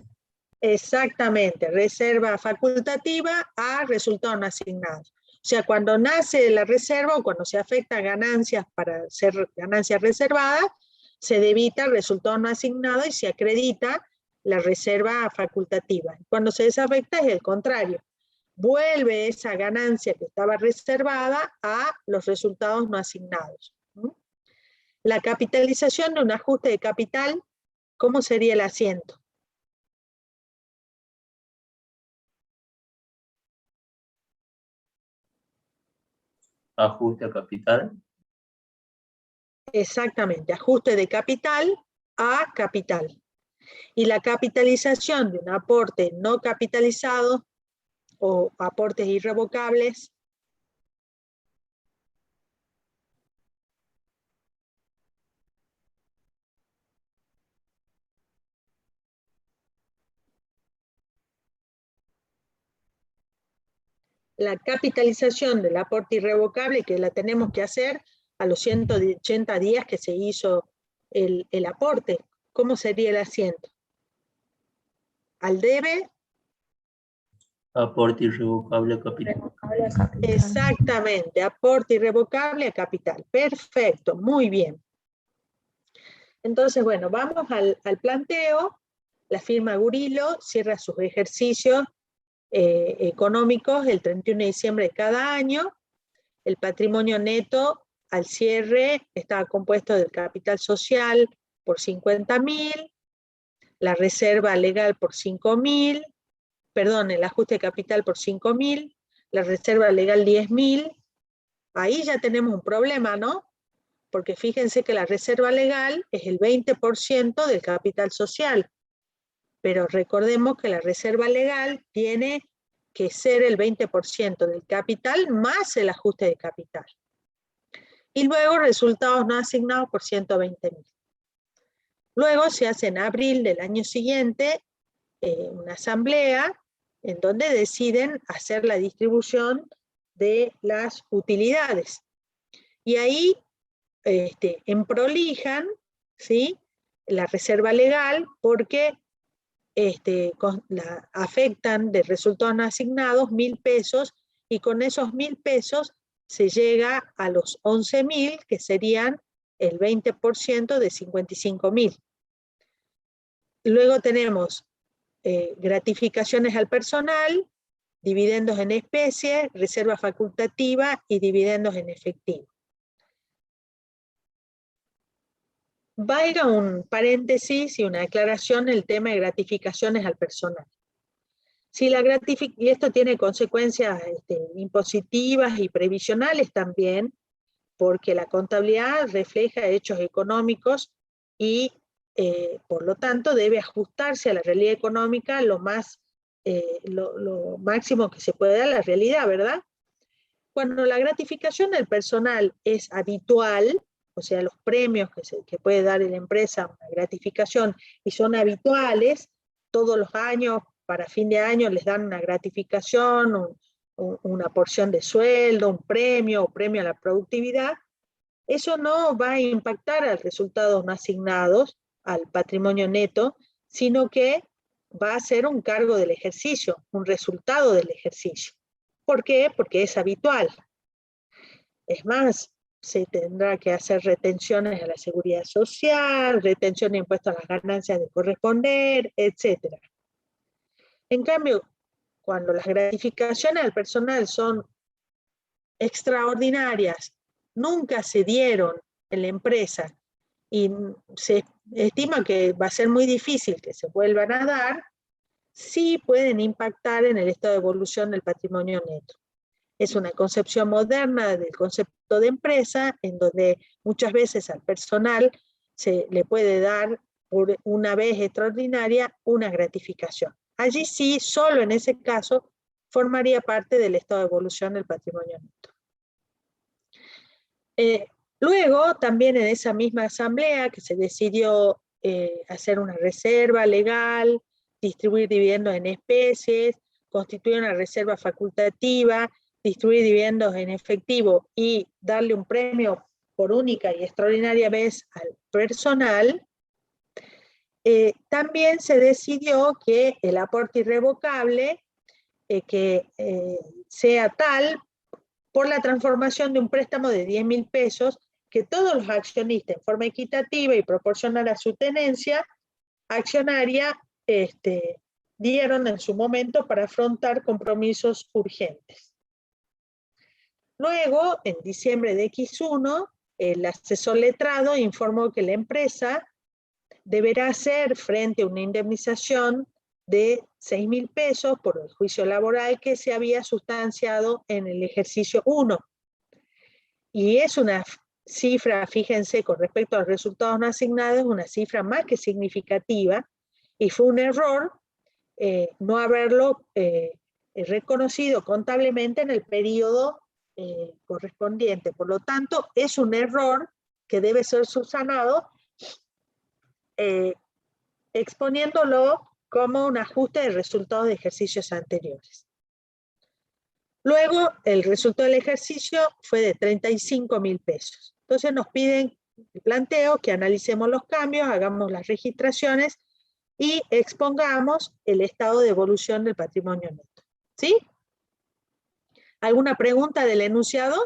Exactamente, reserva facultativa a resultado no asignado. O sea, cuando nace la reserva o cuando se afecta ganancias para ser ganancias reservadas, se debita el resultado no asignado y se acredita la reserva facultativa. Cuando se desafecta es el contrario. Vuelve esa ganancia que estaba reservada a los resultados no asignados. La capitalización de un ajuste de capital, ¿cómo sería el asiento? Ajuste a capital. Exactamente, ajuste de capital a capital. Y la capitalización de un aporte no capitalizado o aportes irrevocables, la capitalización del aporte irrevocable, que la tenemos que hacer a los 180 días que se hizo el aporte. ¿Cómo sería el asiento? Al debe. Aporte irrevocable a capital. Revocable a capital. Exactamente, aporte irrevocable a capital. Perfecto, muy bien. Entonces, bueno, vamos al planteo. La firma Gurilo cierra sus ejercicios económicos el 31 de diciembre de cada año. El patrimonio neto al cierre estaba compuesto del capital social por 50.000, la reserva legal por 5.000, perdón, el ajuste de capital por 5.000, la reserva legal 10.000. Ahí ya tenemos un problema, ¿no? Porque fíjense que la reserva legal es el 20% del capital social, pero recordemos que la reserva legal tiene que ser el 20% del capital más el ajuste de capital. Y luego resultados no asignados por 120.000. Luego se hace en abril del año siguiente una asamblea en donde deciden hacer la distribución de las utilidades. Y ahí emprolijan, ¿sí?, la reserva legal porque afectan de resultados no asignados 1.000 pesos, y con esos 1.000 pesos se llega a los 11.000, que serían el 20% de 55.000. Luego tenemos gratificaciones al personal, dividendos en especie, reserva facultativa y dividendos en efectivo. Valga un paréntesis y una aclaración el tema de gratificaciones al personal. Si y esto tiene consecuencias impositivas y previsionales también, porque la contabilidad refleja hechos económicos y por lo tanto debe ajustarse a la realidad económica lo máximo que se puede a la realidad, ¿verdad? Cuando la gratificación del personal es habitual, o sea, los premios que puede dar la empresa, una gratificación, y son habituales, todos los años, para fin de año les dan una gratificación, una porción de sueldo, un premio o premio a la productividad, eso no va a impactar a resultados no asignados, al patrimonio neto, sino que va a ser un cargo del ejercicio, un resultado del ejercicio. ¿Por qué? Porque es habitual. Es más, se tendrá que hacer retenciones a la seguridad social, retención de impuestos a las ganancias de corresponder, etc. En cambio, cuando las gratificaciones al personal son extraordinarias, nunca se dieron en la empresa y se estima que va a ser muy difícil que se vuelvan a dar, sí pueden impactar en el estado de evolución del patrimonio neto. Es una concepción moderna del concepto de empresa, en donde muchas veces al personal se le puede dar por una vez extraordinaria una gratificación. Allí sí, solo en ese caso, formaría parte del estado de evolución del patrimonio neto. Luego, también en esa misma asamblea que se decidió hacer una reserva legal, distribuir dividendos en especies, constituir una reserva facultativa, distribuir dividendos en efectivo y darle un premio por única y extraordinaria vez al personal, también se decidió que el aporte irrevocable sea tal por la transformación de un préstamo de 10.000 pesos que todos los accionistas en forma equitativa y proporcional a su tenencia accionaria dieron en su momento para afrontar compromisos urgentes. Luego, en diciembre de X1, el asesor letrado informó que la empresa deberá hacer frente a una indemnización de 6.000 pesos por el juicio laboral que se había sustanciado en el ejercicio 1. Y es una cifra, fíjense, con respecto a los resultados no asignados, una cifra más que significativa, y fue un error no haberlo reconocido contablemente en el periodo correspondiente. Por lo tanto, es un error que debe ser subsanado exponiéndolo como un ajuste de resultados de ejercicios anteriores. Luego, el resultado del ejercicio fue de 35.000 pesos. Entonces nos piden el planteo, que analicemos los cambios, hagamos las registraciones y expongamos el estado de evolución del patrimonio neto. ¿Sí? ¿Alguna pregunta del enunciado?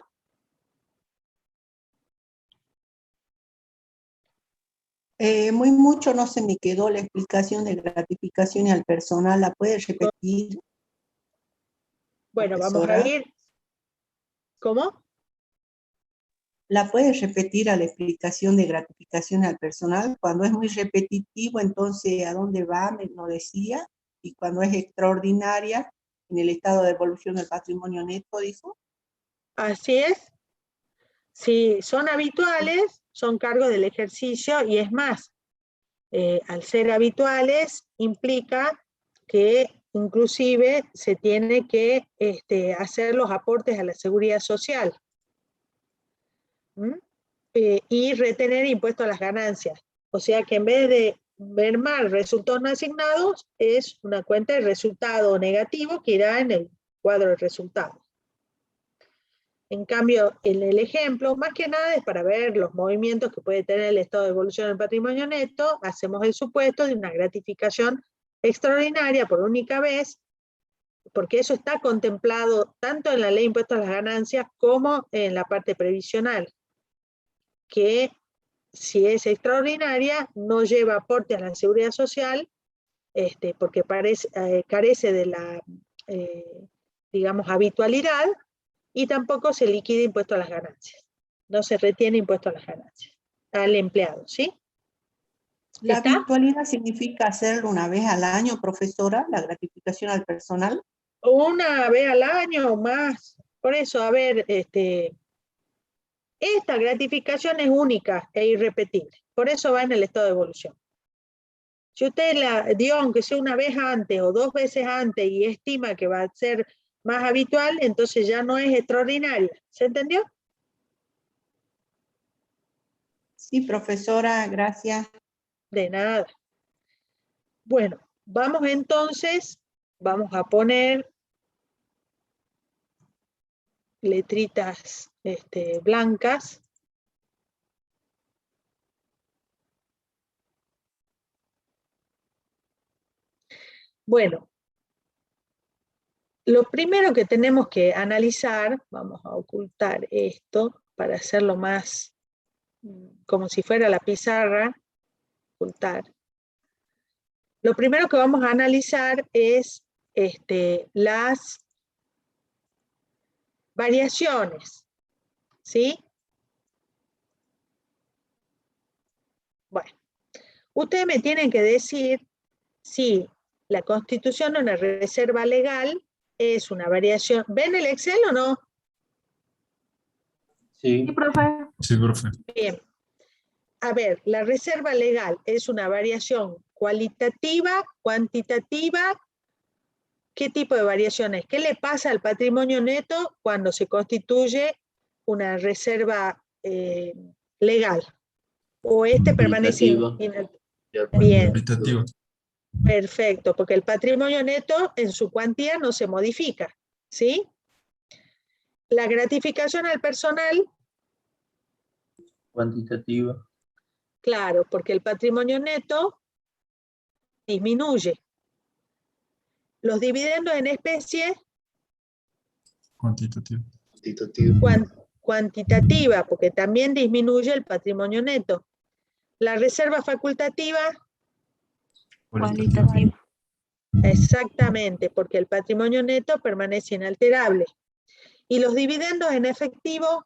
Muy mucho no se me quedó la explicación de gratificaciones al personal. ¿La puedes repetir? Bueno, vamos a profesora. ir. ¿Cómo? ¿La puedes repetir a la explicación de gratificación al personal? Cuando es muy repetitivo, entonces, ¿a dónde va? Me lo decía. Y cuando es extraordinaria, en el estado de evolución del patrimonio neto, dijo. Así es. Si son habituales, son cargos del ejercicio, y es más, al ser habituales, implica que inclusive se tiene que hacer los aportes a la seguridad social. Y retener impuesto a las ganancias. O sea que en vez de ver mal resultados no asignados, es una cuenta de resultado negativo que irá en el cuadro de resultados. En cambio, en el ejemplo, más que nada es para ver los movimientos que puede tener el estado de evolución del patrimonio neto. Hacemos el supuesto de una gratificación extraordinaria por única vez, porque eso está contemplado tanto en la ley de impuestos a las ganancias como en la parte previsional, que si es extraordinaria no lleva aporte a la seguridad social, porque carece de la, digamos, habitualidad, y tampoco se liquida impuesto a las ganancias. No se retiene impuesto a las ganancias al empleado, ¿sí? ¿La ¿Está? habitualidad significa hacerlo una vez al año, profesora, la gratificación al personal? Una vez al año o más. Por eso, a ver, esta gratificación es única e irrepetible. Por eso va en el estado de evolución. Si usted la dio, aunque sea una vez antes o 2 veces antes, y estima que va a ser más habitual, entonces ya no es extraordinaria. ¿Se entendió? Sí, profesora, gracias. De nada. Bueno, vamos entonces, vamos a poner letritas blancas. Bueno, lo primero que tenemos que analizar, vamos a ocultar esto para hacerlo más como si fuera la pizarra, ocultar. Lo primero que vamos a analizar es las variaciones, ¿sí? Bueno, ustedes me tienen que decir si la constitución de una reserva legal es una variación. ¿Ven el Excel o no? Sí. Sí, profe. Sí, profe. Bien. A ver, la reserva legal es una variación cualitativa, cuantitativa. ¿Qué tipo de variaciones? ¿Qué le pasa al patrimonio neto cuando se constituye una reserva legal? ¿O permanece Cualitativa. Bien, Cualitativo. perfecto, porque el patrimonio neto en su cuantía no se modifica, ¿sí? La gratificación al personal, Cuantitativa. claro, porque el patrimonio neto disminuye. Los dividendos en especie, Cuantitativo. cuantitativa, porque también disminuye el patrimonio neto. La reserva facultativa, Cualitativo. exactamente, porque el patrimonio neto permanece inalterable. Y los dividendos en efectivo,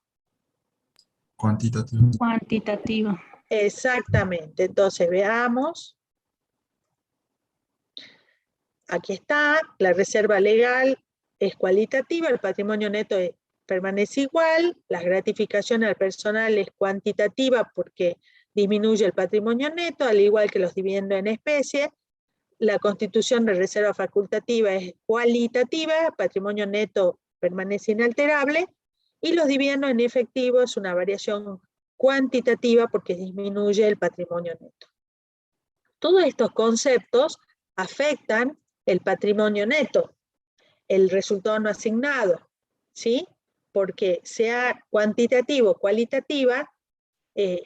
Cuantitativo. Cuantitativo. exactamente. Entonces veamos. Aquí está, la reserva legal es cualitativa, el patrimonio neto permanece igual, la gratificación al personal es cuantitativa porque disminuye el patrimonio neto, al igual que los dividendos en especie. La constitución de reserva facultativa es cualitativa, patrimonio neto permanece inalterable, y los dividendos en efectivo es una variación cuantitativa porque disminuye el patrimonio neto. Todos estos conceptos afectan el patrimonio neto, el resultado no asignado, ¿sí? Porque sea cuantitativo o cualitativa,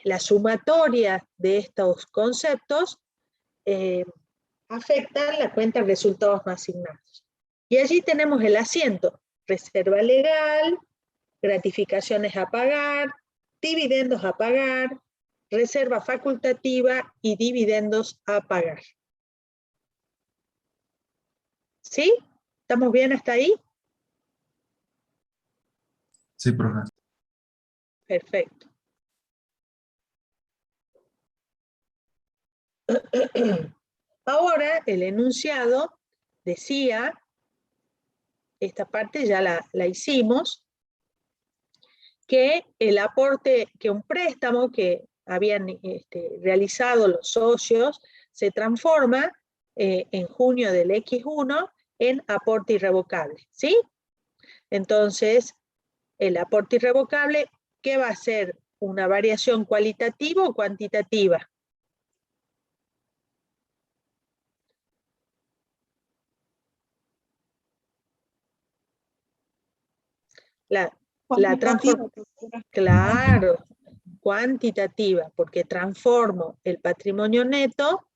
la sumatoria de estos conceptos afectan la cuenta de resultados no asignados. Y allí tenemos el asiento: reserva legal, gratificaciones a pagar, dividendos a pagar, reserva facultativa y dividendos a pagar. ¿Sí? ¿Estamos bien hasta ahí? Sí, profe. Perfecto. Ahora el enunciado decía, esta parte ya la hicimos, que el aporte, que un préstamo que habían realizado los socios se transforma en junio del X1 en aporte irrevocable, ¿sí? Entonces, el aporte irrevocable, ¿qué va a ser? ¿Una variación cualitativa o cuantitativa? La transformación, claro, cuantitativa, porque transformo el patrimonio neto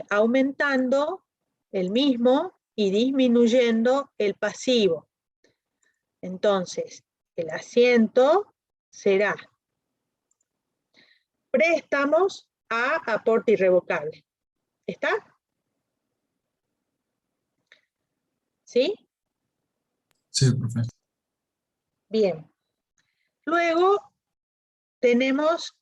aumentando el mismo y disminuyendo el pasivo. Entonces, el asiento será préstamos a aporte irrevocable. ¿Está? ¿Sí? Sí, profe. Bien. Luego tenemos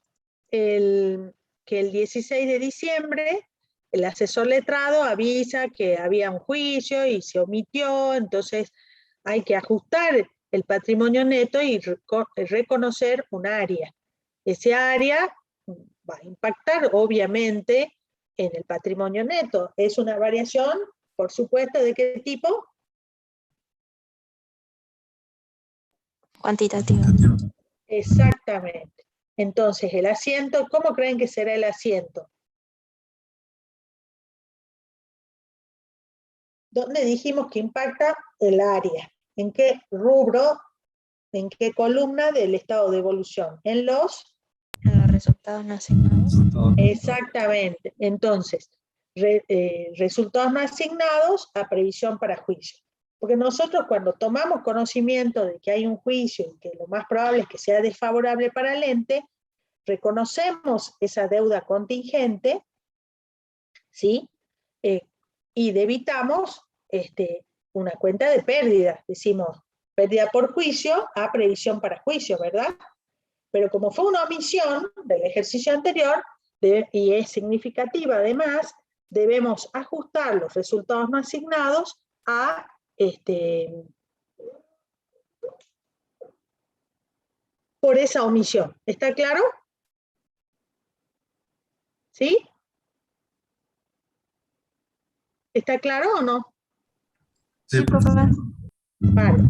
que el 16 de diciembre el asesor letrado avisa que había un juicio y se omitió, entonces hay que ajustar el patrimonio neto y reconocer un área. Ese área va a impactar obviamente en el patrimonio neto. Es una variación, por supuesto, ¿de qué tipo? Cuantitativa. Exactamente. Entonces, el asiento, ¿cómo creen que será el asiento? ¿Dónde dijimos que impacta el área? ¿En qué rubro, en qué columna del estado de evolución? En los Resultados no asignados. exactamente. Entonces, resultados no asignados a previsión para juicio. Porque nosotros cuando tomamos conocimiento de que hay un juicio y que lo más probable es que sea desfavorable para el ente, reconocemos esa deuda contingente, ¿sí? Y debitamos una cuenta de pérdida. Decimos, pérdida por juicio a previsión para juicio, ¿verdad? Pero como fue una omisión del ejercicio anterior, y es significativa además, debemos ajustar los resultados no asignados a por esa omisión. ¿Está claro? ¿Sí? ¿Está claro o no? Sí, profe. Vale.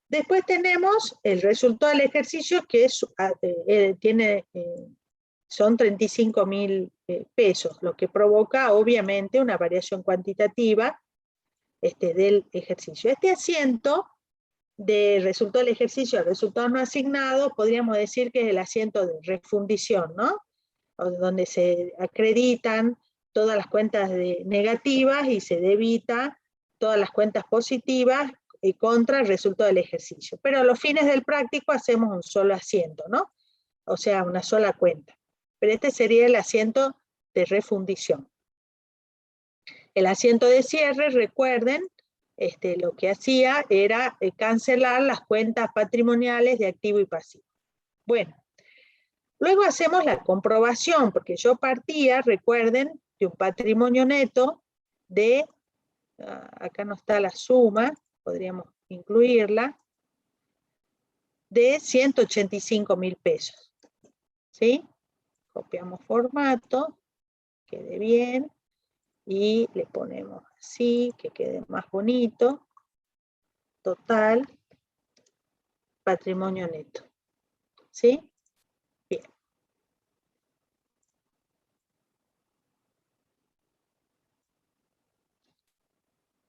Después tenemos el resultado del ejercicio que es, son 35.000 pesos, lo que provoca obviamente una variación cuantitativa del ejercicio. Este asiento de resultado del ejercicio al resultado no asignado, podríamos decir que es el asiento de refundición, ¿no? Donde se acreditan todas las cuentas negativas y se debita todas las cuentas positivas contra el resultado del ejercicio. Pero a los fines del práctico hacemos un solo asiento, ¿no? O sea, una sola cuenta. Pero este sería el asiento de refundición. El asiento de cierre, recuerden, lo que hacía era cancelar las cuentas patrimoniales de activo y pasivo. Bueno, luego hacemos la comprobación, porque yo partía, recuerden, de un patrimonio neto de, acá no está la suma, podríamos incluirla, de 185.000 pesos. ¿Sí? Copiamos formato, quede bien, y le ponemos así, que quede más bonito. Total, patrimonio neto. ¿Sí? Bien.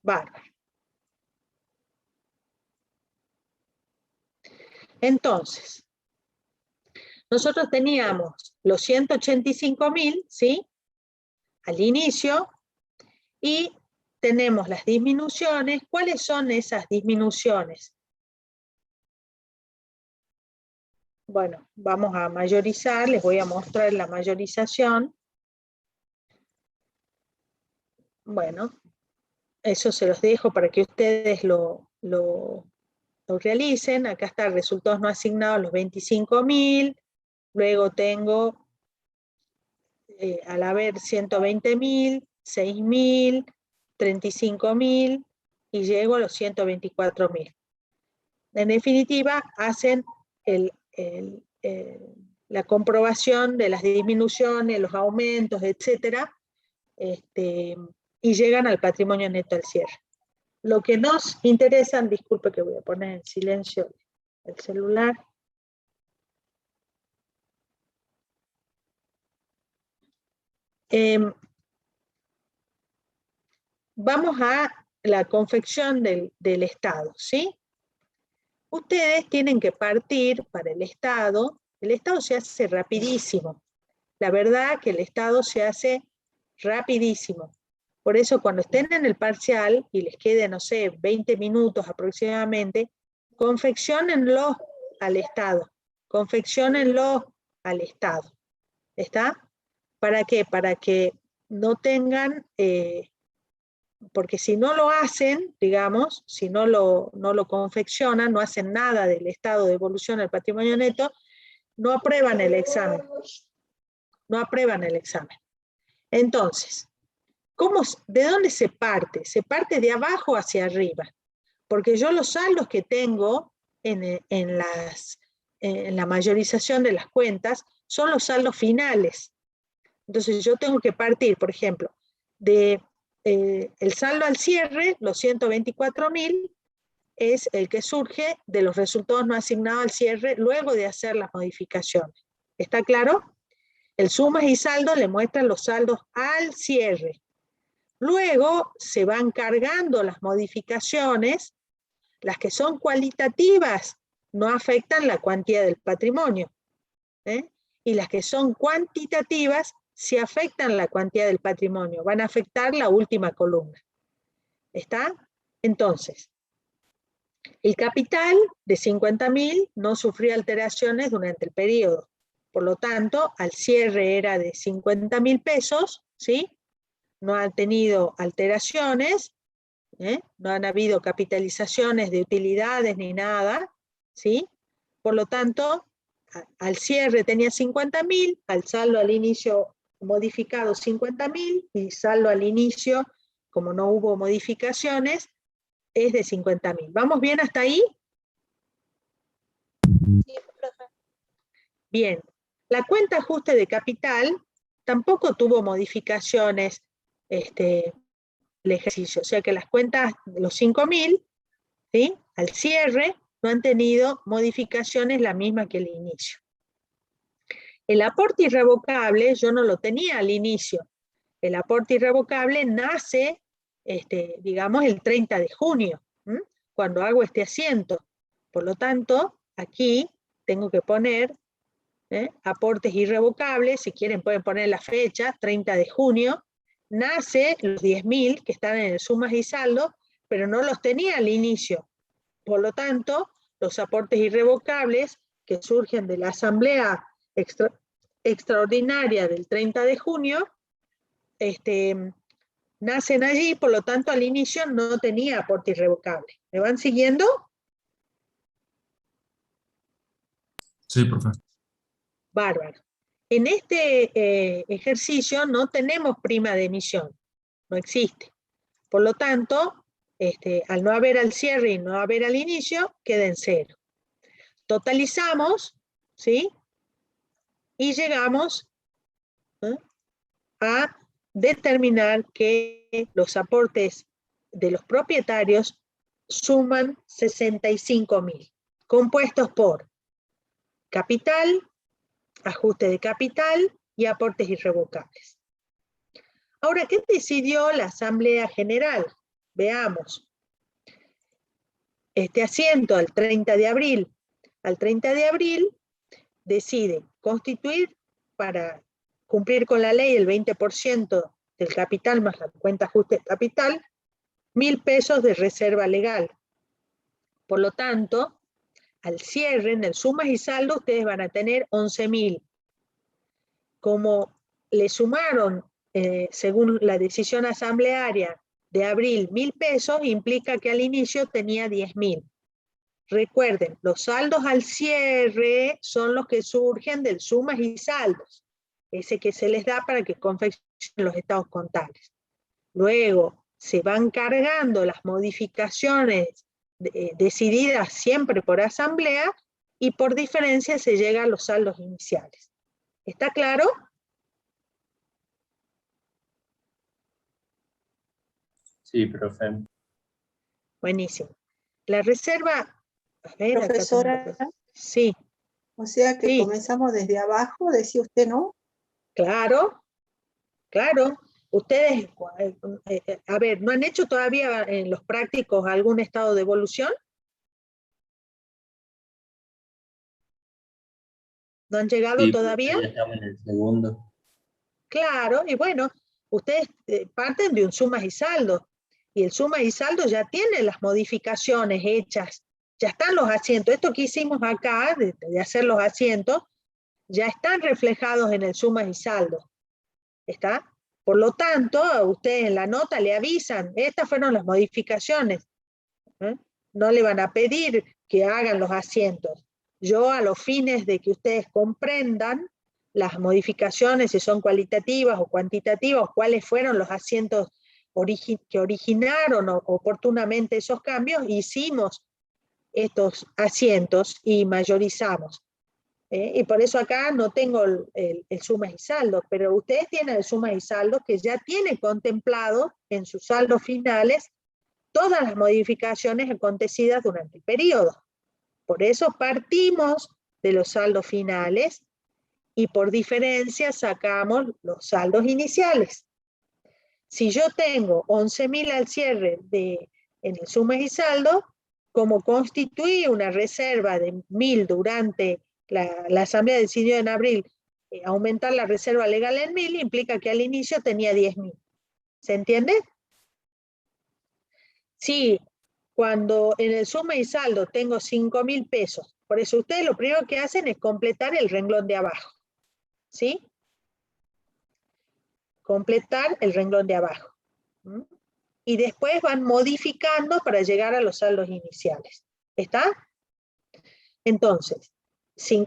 Bárbaro. Entonces, nosotros teníamos los 185.000, ¿sí? Al inicio, y tenemos las disminuciones. ¿Cuáles son esas disminuciones? Bueno, vamos a mayorizar, les voy a mostrar la mayorización. Bueno, eso se los dejo para que ustedes lo lo realicen. Acá está resultados no asignados, los 25.000, luego tengo, al haber 120.000, 6.000, 35.000, y llego a los 124.000. En definitiva, hacen la comprobación de las disminuciones, los aumentos, etcétera, y llegan al patrimonio neto al cierre. Lo que nos interesa, disculpe que voy a poner en silencio el celular. Vamos a la confección del Estado, ¿sí? Ustedes tienen que partir para el Estado se hace rapidísimo. La verdad que el Estado se hace rapidísimo. Por eso cuando estén en el parcial y les quede, no sé, 20 minutos aproximadamente, confecciónenlo al Estado. Confecciónenlo al Estado. ¿Está? ¿Para qué? Para que no tengan... porque si no lo hacen, digamos, si no lo confeccionan, no hacen nada del estado de evolución del patrimonio neto, no aprueban el examen. No aprueban el examen. Entonces, ¿de dónde se parte? Se parte de abajo hacia arriba. Porque yo los saldos que tengo en la mayorización de las cuentas son los saldos finales. Entonces yo tengo que partir, por ejemplo, de... el saldo al cierre, los 124.000, es el que surge de los resultados no asignados al cierre luego de hacer las modificaciones. ¿Está claro? El sumas y saldos le muestran los saldos al cierre. Luego se van cargando las modificaciones, las que son cualitativas no afectan la cuantía del patrimonio, y las que son cuantitativas si afectan la cuantía del patrimonio, van a afectar la última columna. ¿Está? Entonces, el capital de 50.000 no sufrió alteraciones durante el periodo. Por lo tanto, al cierre era de 50.000 pesos, ¿sí? No han tenido alteraciones, no han habido capitalizaciones de utilidades ni nada, ¿sí? Por lo tanto, al cierre tenía 50.000, al saldo al inicio modificado 50.000 y saldo al inicio, como no hubo modificaciones, es de 50.000. ¿Vamos bien hasta ahí? Sí, profe. Bien. La cuenta ajuste de capital tampoco tuvo modificaciones el ejercicio. O sea que las cuentas de los 5.000, ¿sí? Al cierre no han tenido modificaciones la misma que el inicio. El aporte irrevocable yo no lo tenía al inicio. El aporte irrevocable nace, digamos, el 30 de junio, cuando hago este asiento. Por lo tanto, aquí tengo que poner aportes irrevocables, si quieren pueden poner la fecha, 30 de junio, nace los 10.000 que están en el sumas y saldos, pero no los tenía al inicio. Por lo tanto, los aportes irrevocables que surgen de la asamblea extraordinaria del 30 de junio, nacen allí, por lo tanto al inicio no tenía aporte irrevocable. ¿Me van siguiendo? Sí, profe. Bárbaro. En este ejercicio no tenemos prima de emisión, no existe. Por lo tanto, al no haber al cierre y no haber al inicio, queda en cero. Totalizamos, ¿sí? Y llegamos a determinar que los aportes de los propietarios suman 65.000, compuestos por capital, ajuste de capital y aportes irrevocables. Ahora, ¿qué decidió la Asamblea General? Veamos. Este asiento al 30 de abril. Al 30 de abril decide constituir para cumplir con la ley el 20% del capital más la cuenta ajuste de capital, 1.000 pesos de reserva legal. Por lo tanto, al cierre, en el sumas y saldo, ustedes van a tener 11.000. Como le sumaron, según la decisión asamblearia de abril, 1.000 pesos, implica que al inicio tenía 10.000. Recuerden, los saldos al cierre son los que surgen del sumas y saldos, ese que se les da para que confeccionen los estados contables. Luego se van cargando las modificaciones decididas siempre por asamblea y por diferencia se llega a los saldos iniciales. ¿Está claro? Sí, profe. Buenísimo. La reserva... A ver, acá Profesora, tengo... Sí, o sea que sí. comenzamos desde abajo, decía usted, ¿no? Claro, claro. Ustedes, a ver, ¿no han hecho todavía en los prácticos algún estado de evolución? ¿No han llegado Sí, todavía? profe, ya estamos en el segundo. Claro, y bueno, ustedes parten de un sumas y saldo, y el sumas y saldo ya tiene las modificaciones hechas, ya están los asientos. Esto que hicimos acá, de hacer los asientos, ya están reflejados en el sumas y saldo. ¿Está? Por lo tanto, a ustedes en la nota le avisan, estas fueron las modificaciones. No le van a pedir que hagan los asientos. Yo, a los fines de que ustedes comprendan las modificaciones, si son cualitativas o cuantitativas, cuáles fueron los asientos que originaron oportunamente esos cambios, hicimos estos asientos y mayorizamos. Y por eso acá no tengo el sumas y saldos, pero ustedes tienen el sumas y saldos que ya tiene contemplado en sus saldos finales todas las modificaciones acontecidas durante el periodo. Por eso partimos de los saldos finales y por diferencia sacamos los saldos iniciales. Si yo tengo 11.000 al cierre en el sumas y saldo, como constituí una reserva de 1.000 durante la asamblea decidió en abril aumentar la reserva legal en 1.000, implica que al inicio tenía 10.000. ¿Se entiende? Sí, cuando en el suma y saldo tengo 5.000 pesos, por eso ustedes lo primero que hacen es completar el renglón de abajo. ¿Sí? Completar el renglón de abajo. Y después van modificando para llegar a los saldos iniciales. ¿Está? Entonces, si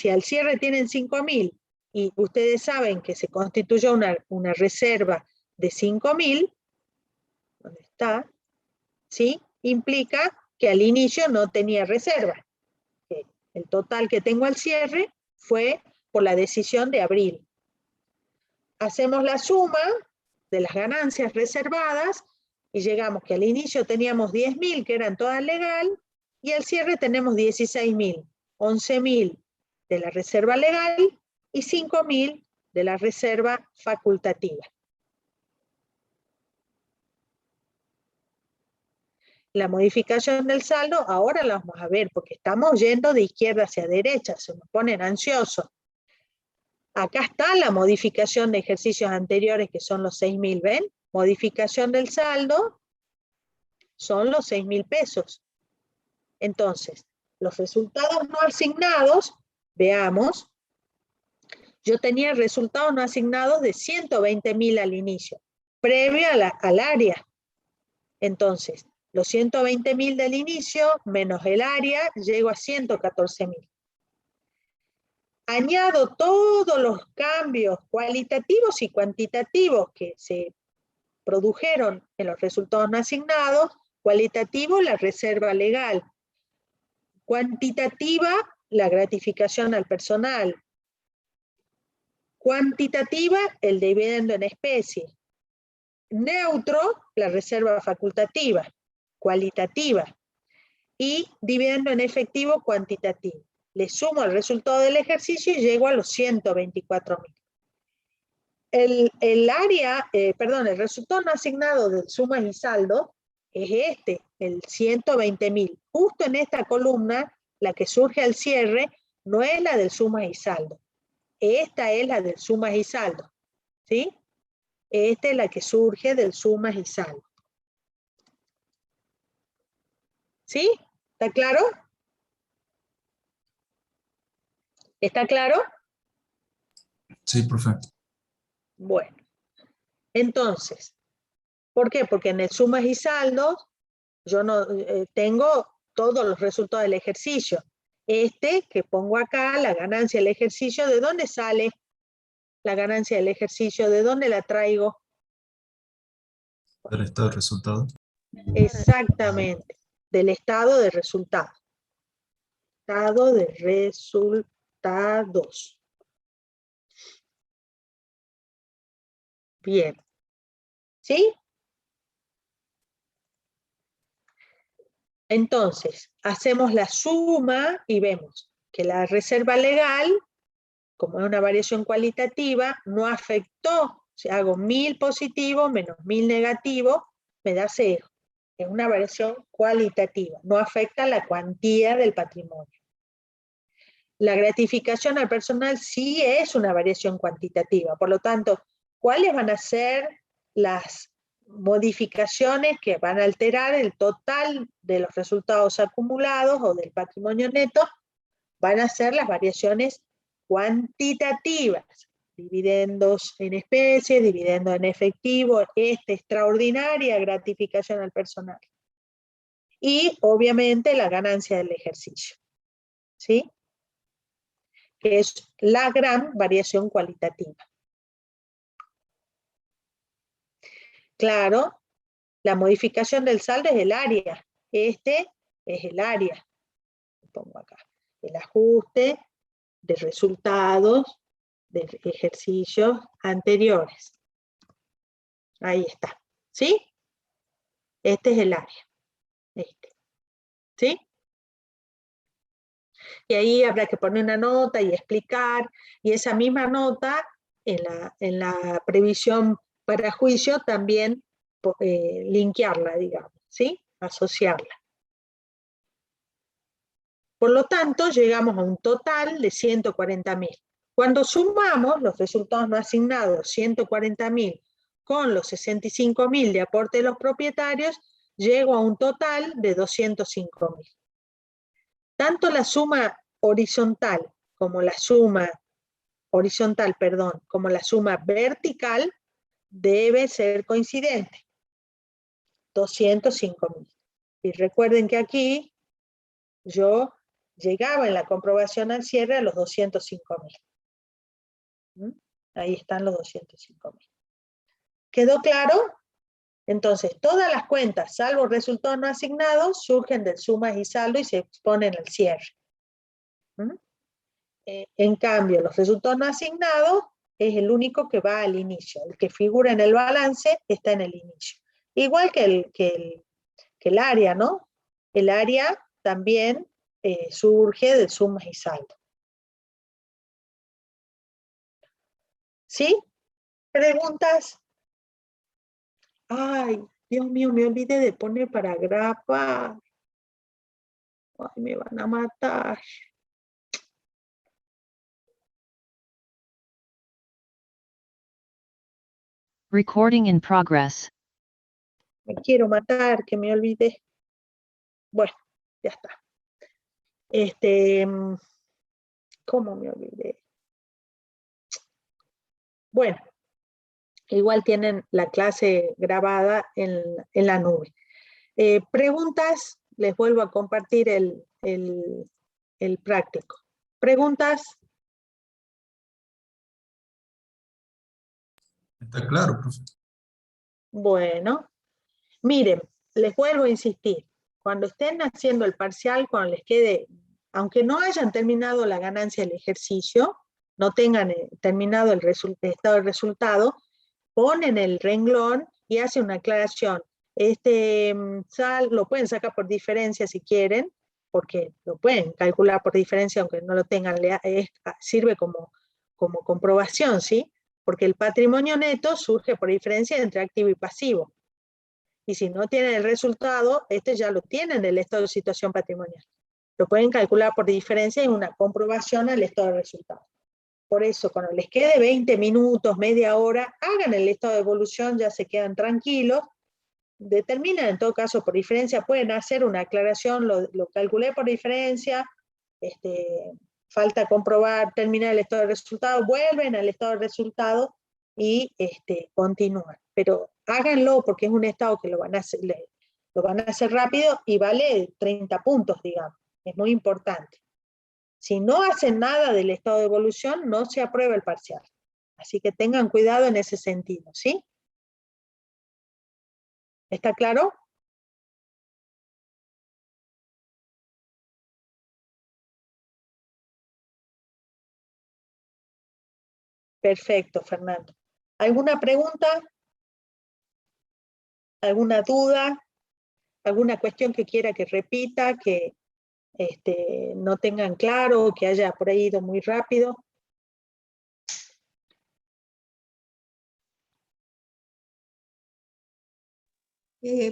al cierre tienen 5.000 y ustedes saben que se constituyó una reserva de 5.000, ¿dónde está? ¿Sí? Implica que al inicio no tenía reserva. El total que tengo al cierre fue por la decisión de abril. Hacemos la suma de las ganancias reservadas y llegamos que al inicio teníamos 10.000 que eran todas legal y al cierre tenemos 16.000, 11.000 de la reserva legal y 5.000 de la reserva facultativa. La modificación del saldo ahora la vamos a ver porque estamos yendo de izquierda hacia derecha, se nos ponen ansiosos. Acá está la modificación de ejercicios anteriores que son los 6.000, ¿ven? Modificación del saldo son los 6.000 pesos. Entonces, los resultados no asignados, veamos, yo tenía resultados no asignados de 120.000 al inicio, previo al área. Entonces, los 120.000 del inicio menos el área, llego a 114.000. Añado todos los cambios cualitativos y cuantitativos que se produjeron en los resultados no asignados. Cualitativo, la reserva legal. Cuantitativa, la gratificación al personal. Cuantitativa, el dividendo en especie. Neutro, la reserva facultativa. Cualitativa. Y dividendo en efectivo cuantitativo. Le sumo el resultado del ejercicio y llego a los 124.000. El resultado no asignado del sumas y saldo es este, el 120.000. Justo en esta columna, la que surge al cierre, no es la del sumas y saldo. Esta es la del sumas y saldo. ¿Sí? Esta es la que surge del sumas y saldo. ¿Sí? ¿Está claro? ¿Está claro? Sí, profe. Bueno. Entonces, ¿por qué? Porque en el sumas y saldos yo no tengo todos los resultados del ejercicio. Este que pongo acá, la ganancia del ejercicio, ¿de dónde sale la ganancia del ejercicio? ¿De dónde la traigo? Del estado de resultado. Exactamente, del estado de resultado. Estado de resultados. Bien. ¿Sí? Entonces, hacemos la suma y vemos que la reserva legal, como es una variación cualitativa, no afectó. Si hago 1000 positivo menos 1000 negativo, me da 0. Es una variación cualitativa, no afecta la cuantía del patrimonio. La gratificación al personal sí es una variación cuantitativa, por lo tanto, ¿cuáles van a ser las modificaciones que van a alterar el total de los resultados acumulados o del patrimonio neto? Van a ser las variaciones cuantitativas, dividendos en especie, dividendos en efectivo, extraordinaria gratificación al personal. Y obviamente la ganancia del ejercicio, ¿sí? Que es la gran variación cualitativa. Claro, la modificación del saldo es el área. Este es el área. Lo pongo acá. El ajuste de resultados de ejercicios anteriores. Ahí está. ¿Sí? Este es el área. Este. ¿Sí? Y ahí habrá que poner una nota y explicar, y esa misma nota en la previsión para juicio también linkearla, digamos, ¿sí? Asociarla. Por lo tanto, llegamos a un total de 140.000. Cuando sumamos los resultados no asignados, 140.000, con los 65.000 de aporte de los propietarios, llego a un total de 205.000. Tanto la suma horizontal como la suma vertical debe ser coincidente. 205.000. Y recuerden que aquí yo llegaba en la comprobación al cierre a los 205.000. Ahí están los 205.000. ¿Quedó claro? Entonces, todas las cuentas, salvo resultados no asignados, surgen de sumas y saldo y se exponen al cierre. En cambio, los resultados no asignados es el único que va al inicio. El que figura en el balance está en el inicio. Igual que el área, ¿no? El área también surge de sumas y saldo. ¿Sí? ¿Preguntas? Ay, Dios mío, me olvidé de poner para grapar. Ay, me van a matar. Recording in progress. Me quiero matar, que me olvidé. Bueno, ya está. ¿Cómo me olvidé? Bueno, igual tienen la clase grabada en la nube. Preguntas, les vuelvo a compartir el práctico. ¿Preguntas? Está claro, profe. Bueno, miren, les vuelvo a insistir. Cuando estén haciendo el parcial, cuando les quede, aunque no hayan terminado la ganancia del ejercicio, no tengan terminado el estado del resultado, ponen el renglón y hacen una aclaración. Lo pueden sacar por diferencia si quieren, porque lo pueden calcular por diferencia aunque no lo tengan, sirve como comprobación, ¿sí? Porque el patrimonio neto surge por diferencia entre activo y pasivo. Y si no tienen el resultado, ya lo tienen en el estado de situación patrimonial. Lo pueden calcular por diferencia en una comprobación al estado de resultado. Por eso, cuando les quede 20 minutos, media hora, hagan el estado de evolución, ya se quedan tranquilos. Determinan, en todo caso, por diferencia, pueden hacer una aclaración, lo calculé por diferencia, falta comprobar, terminar el estado de resultado, vuelven al estado de resultado y continúan. Pero háganlo porque es un estado que lo van a hacer, Lo van a hacer rápido y vale 30 puntos, digamos. Es muy importante. Si no hacen nada del estado de evolución, no se aprueba el parcial. Así que tengan cuidado en ese sentido, ¿sí? ¿Está claro? Perfecto, Fernando. ¿Alguna pregunta? ¿Alguna duda? ¿Alguna cuestión que quiera que repita, que no tengan claro, o que haya por ahí ido muy rápido?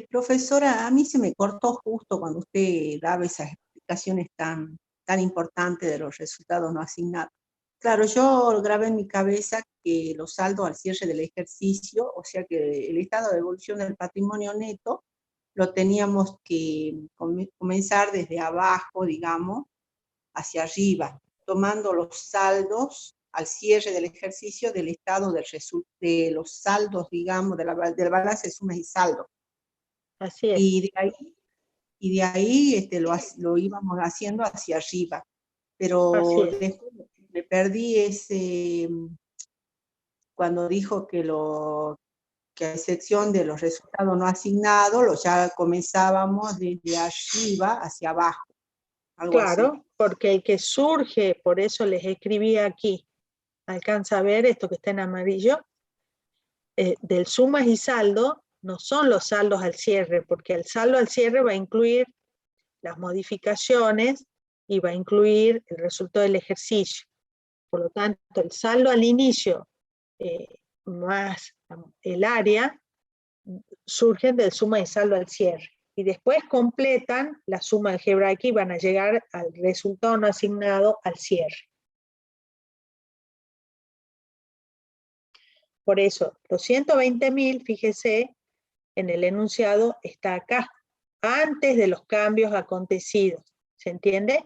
Profesora, a mí se me cortó justo cuando usted daba esas explicaciones tan importantes de los resultados no asignados. Claro, yo grabé en mi cabeza que los saldos al cierre del ejercicio, o sea que el estado de evolución del patrimonio neto, lo teníamos que comenzar desde abajo, digamos, hacia arriba, tomando los saldos al cierre del ejercicio del estado de los saldos, digamos, del balance de sumas y saldos. Así es. Y de ahí lo íbamos haciendo hacia arriba. Pero después me perdí cuando dijo que a excepción de los resultados no asignados, ya comenzábamos desde arriba hacia abajo. Claro, Así. porque el que surge, por eso les escribí aquí, alcanza a ver esto que está en amarillo, del sumas y saldo, no son los saldos al cierre, porque el saldo al cierre va a incluir las modificaciones y va a incluir el resultado del ejercicio. Por lo tanto, el saldo al inicio más el área surgen del suma y saldo al cierre. Y después completan la suma algebraica y van a llegar al resultado no asignado al cierre. Por eso, los 120.000, fíjese, en el enunciado está acá, antes de los cambios acontecidos. ¿Se entiende?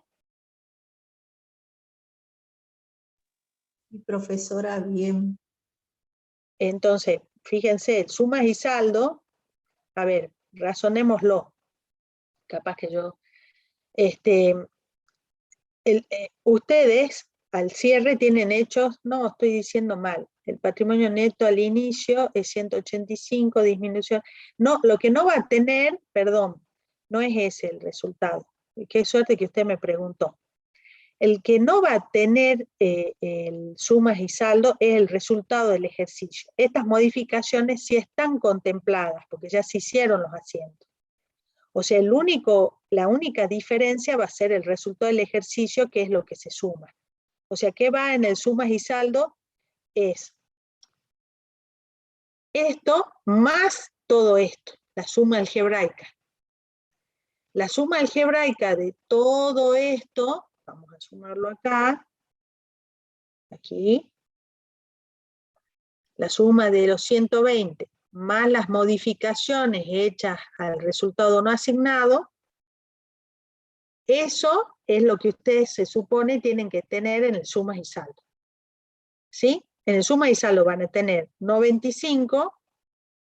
Sí, profesora, bien. Entonces, fíjense, sumas y saldo, a ver, razonémoslo. Capaz que yo... ustedes al cierre tienen hechos, no, estoy diciendo mal, el patrimonio neto al inicio es 185, disminución, no, lo que no va a tener, perdón, no es ese el resultado, qué suerte que usted me preguntó. El que no va a tener el sumas y saldo es el resultado del ejercicio. Estas modificaciones sí están contempladas, porque ya se hicieron los asientos. O sea, la única diferencia va a ser el resultado del ejercicio, que es lo que se suma. O sea, ¿qué va en el sumas y saldo? Es esto más todo esto, la suma algebraica. La suma algebraica de todo esto, vamos a sumarlo acá, aquí, la suma de los 120 más las modificaciones hechas al resultado no asignado, eso es lo que ustedes se supone tienen que tener en el sumas y saldo. ¿Sí? En el suma y saldo van a tener 95,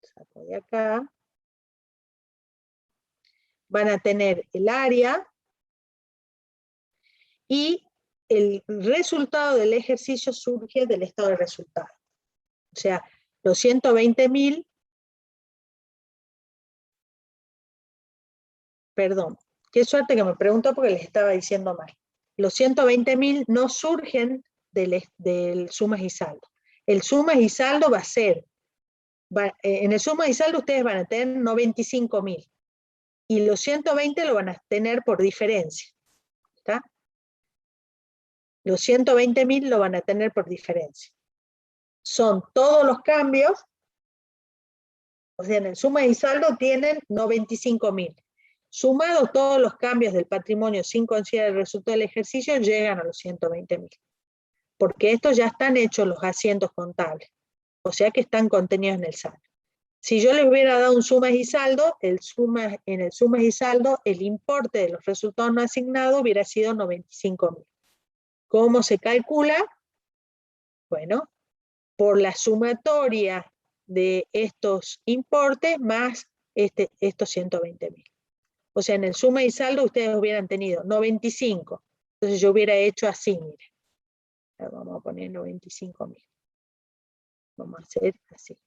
saco de acá, van a tener el área, y el resultado del ejercicio surge del estado de resultado. O sea, los 120.000, perdón, qué suerte que me preguntó porque les estaba diciendo mal. Los 120.000 no surgen del sumas y saldo. El sumas y saldo va a ser, en el sumas y saldo ustedes van a tener 95.000 y los 120 lo van a tener por diferencia. ¿Está? Los 120.000 lo van a tener por diferencia. Son todos los cambios, o sea, en el suma y saldo tienen 95.000. Sumados todos los cambios del patrimonio sin considerar el resultado del ejercicio, llegan a los 120.000. Porque estos ya están hechos los asientos contables. O sea que están contenidos en el saldo. Si yo les hubiera dado un sumas y saldo, en el sumas y saldo, el importe de los resultados no asignados hubiera sido 95.000. ¿Cómo se calcula? Bueno, por la sumatoria de estos importes más estos 120.000. O sea, en el suma y saldo ustedes hubieran tenido 95. Entonces yo hubiera hecho así, mire. Vamos a poner 95.000. Vamos a hacer así.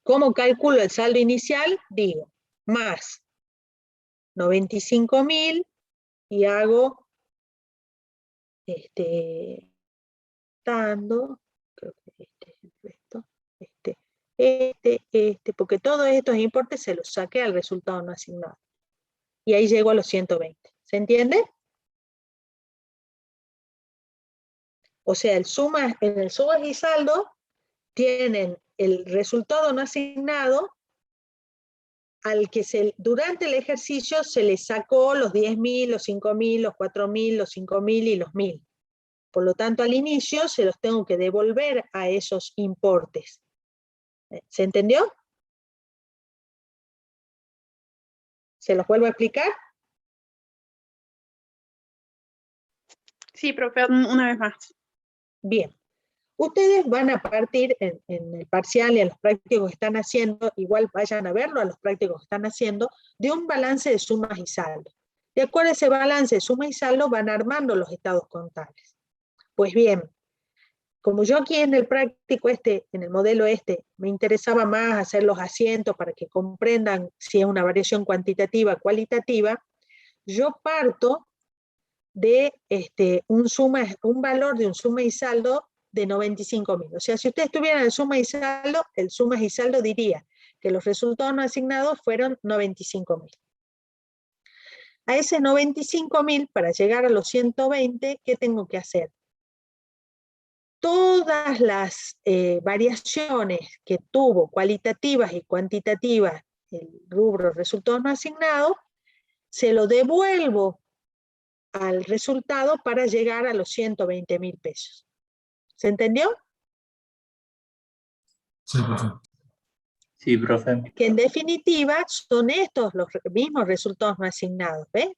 ¿Cómo calculo el saldo inicial? Digo, más 95.000 y hago dando, creo que este es el resto, porque todos estos importes se los saqué al resultado no asignado. Y ahí llego a los 120. ¿Se entiende? O sea, en el sumas y saldo tienen el resultado no asignado al que durante el ejercicio se le sacó los 10.000, los 5.000, los 4.000, los 5.000 y los 1.000. Por lo tanto, al inicio se los tengo que devolver a esos importes. ¿Se entendió? ¿Se los vuelvo a explicar? Sí, profe, una vez más. Bien. Ustedes van a partir en el parcial y en los prácticos que están haciendo, igual vayan a verlo a los prácticos que están haciendo, de un balance de sumas y saldos. De acuerdo a ese balance de sumas y saldos van armando los estados contables. Pues bien, como yo aquí en el práctico en el modelo me interesaba más hacer los asientos para que comprendan si es una variación cuantitativa o cualitativa, yo parto de un valor de un suma y saldo de 95.000. O sea, si ustedes tuvieran el suma y saldo diría que los resultados no asignados fueron 95.000. A ese 95.000, para llegar a los 120, ¿qué tengo que hacer? Todas las variaciones que tuvo, cualitativas y cuantitativas, el rubro resultados no asignados, se lo devuelvo al resultado para llegar a los 120.000 pesos. ¿Se entendió? Sí, profe. Sí, profe. Que en definitiva son estos los mismos resultados no asignados, ¿ves?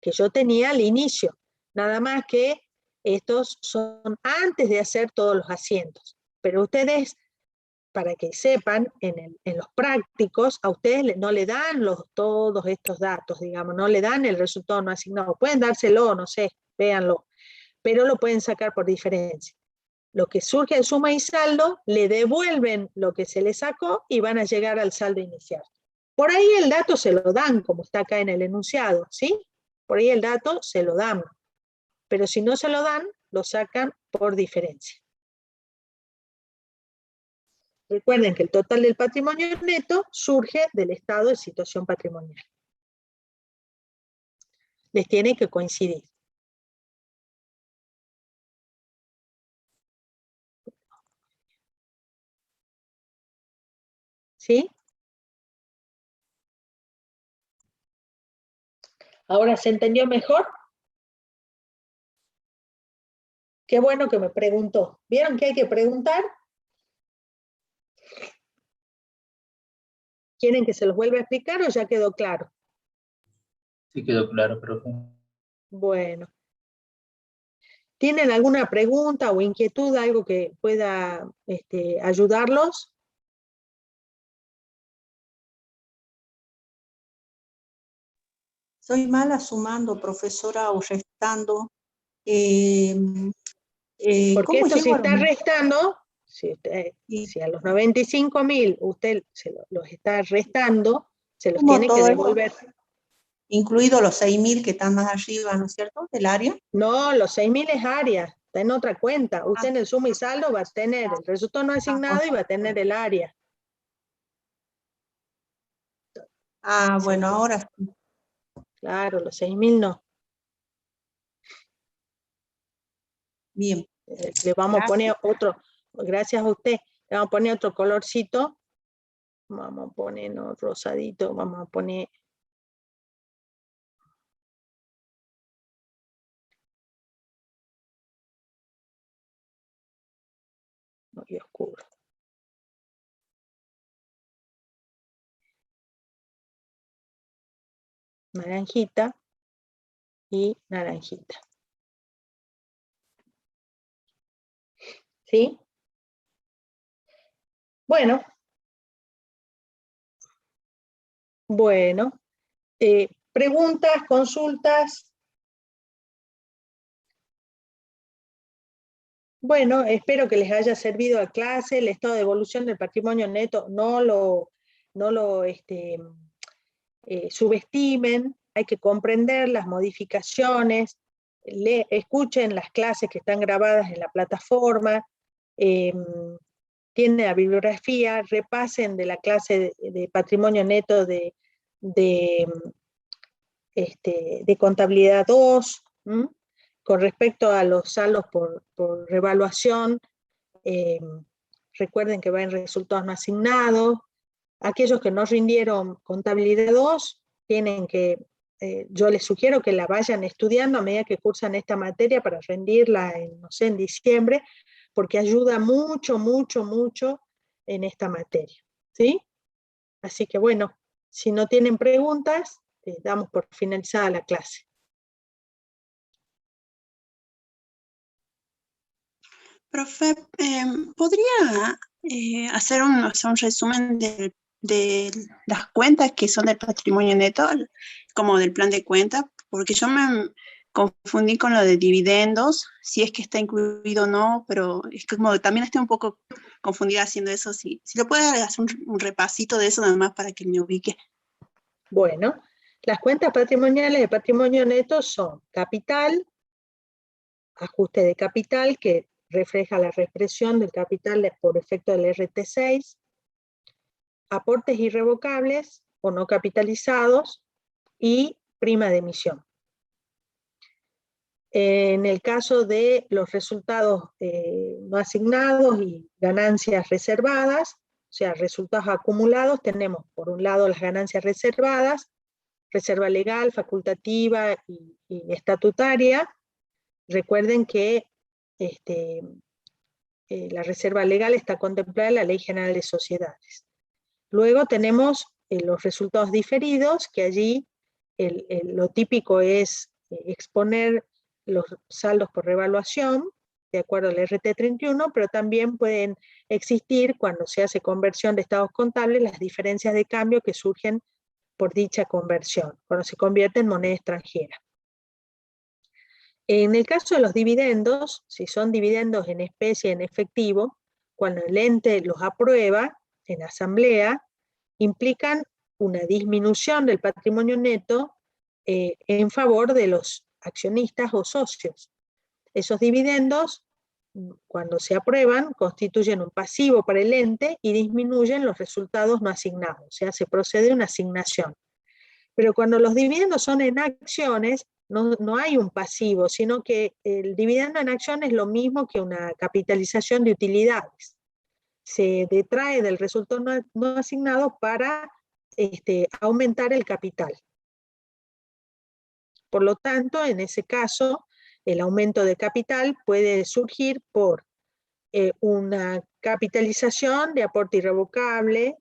Que yo tenía al inicio. Nada más que estos son antes de hacer todos los asientos. Pero ustedes, para que sepan, en los prácticos, a ustedes no le dan todos estos datos, digamos, no le dan el resultado no asignado. Pueden dárselo, no sé, véanlo, pero lo pueden sacar por diferencia. Lo que surge de suma y saldo, le devuelven lo que se le sacó y van a llegar al saldo inicial. Por ahí el dato se lo dan, como está acá en el enunciado, ¿sí? Por ahí el dato se lo dan. Pero si no se lo dan, lo sacan por diferencia. Recuerden que el total del patrimonio neto surge del estado de situación patrimonial. Les tiene que coincidir. ¿Sí? ¿Ahora se entendió mejor? Qué bueno que me preguntó. ¿Vieron que hay que preguntar? ¿Quieren que se los vuelva a explicar o ya quedó claro? Sí quedó claro, profe. Bueno. ¿Tienen alguna pregunta o inquietud, algo que pueda ayudarlos? Soy mala sumando, profesora, o restando. Porque ¿Cómo esto si llego a está restando, si a los 95.000 usted los está restando, se los como tiene que todo devolver. esto, incluido los 6.000 que están más arriba, ¿no es cierto?, del área? No, los 6.000 es área, está en otra cuenta. Usted en el suma y saldo va a tener el resultado no asignado y va a tener el área. Ah, Sí. bueno, ahora sí. Claro, los 6.000 no. Bien. Le vamos a poner otro, gracias a usted, le vamos a poner otro colorcito. Vamos a poner rosadito, vamos a poner muy oscuro. Naranjita y naranjita. ¿Sí? Bueno, Bueno, preguntas, consultas. Bueno, espero que les haya servido la clase. El estado de evolución del patrimonio neto no lo subestimen, hay que comprender las modificaciones, escuchen las clases que están grabadas en la plataforma, tienen la bibliografía, repasen de la clase de patrimonio neto de contabilidad 2, con respecto a los saldos por revaluación, recuerden que va en resultados no asignados. Aquellos que no rindieron contabilidad 2, tienen que, yo les sugiero que la vayan estudiando a medida que cursan esta materia para rendirla en, no sé, en diciembre, porque ayuda mucho, mucho, mucho en esta materia, ¿sí? Así que bueno, si no tienen preguntas, damos por finalizada la clase. Profe, ¿podría hacer un resumen de las cuentas que son del patrimonio neto, como del plan de cuentas? Porque yo me confundí con lo de dividendos, si es que está incluido o no, pero es como también estoy un poco confundida haciendo eso. Si lo puede hacer un repasito de eso nada más para que me ubique. Bueno, las cuentas patrimoniales de patrimonio neto son capital, ajuste de capital, que refleja la reexpresión del capital por efecto del RT6, aportes irrevocables o no capitalizados y prima de emisión. En el caso de los resultados no asignados y ganancias reservadas, o sea, resultados acumulados, tenemos por un lado las ganancias reservadas, reserva legal, facultativa y estatutaria. Recuerden que la reserva legal está contemplada en la Ley General de Sociedades. Luego tenemos los resultados diferidos, que allí lo típico es exponer los saldos por revaluación, de acuerdo al RT31, pero también pueden existir, cuando se hace conversión de estados contables, las diferencias de cambio que surgen por dicha conversión, cuando se convierte en moneda extranjera. En el caso de los dividendos, si son dividendos en especie, en efectivo, cuando el ente los aprueba en asamblea, implican una disminución del patrimonio neto en favor de los accionistas o socios. Esos dividendos, cuando se aprueban, constituyen un pasivo para el ente y disminuyen los resultados no asignados, o sea, se procede a una asignación. Pero cuando los dividendos son en acciones, no hay un pasivo, sino que el dividendo en acción es lo mismo que una capitalización de utilidades. Se detrae del resultado no asignado para aumentar el capital. Por lo tanto, en ese caso, el aumento de capital puede surgir por una capitalización de aporte irrevocable,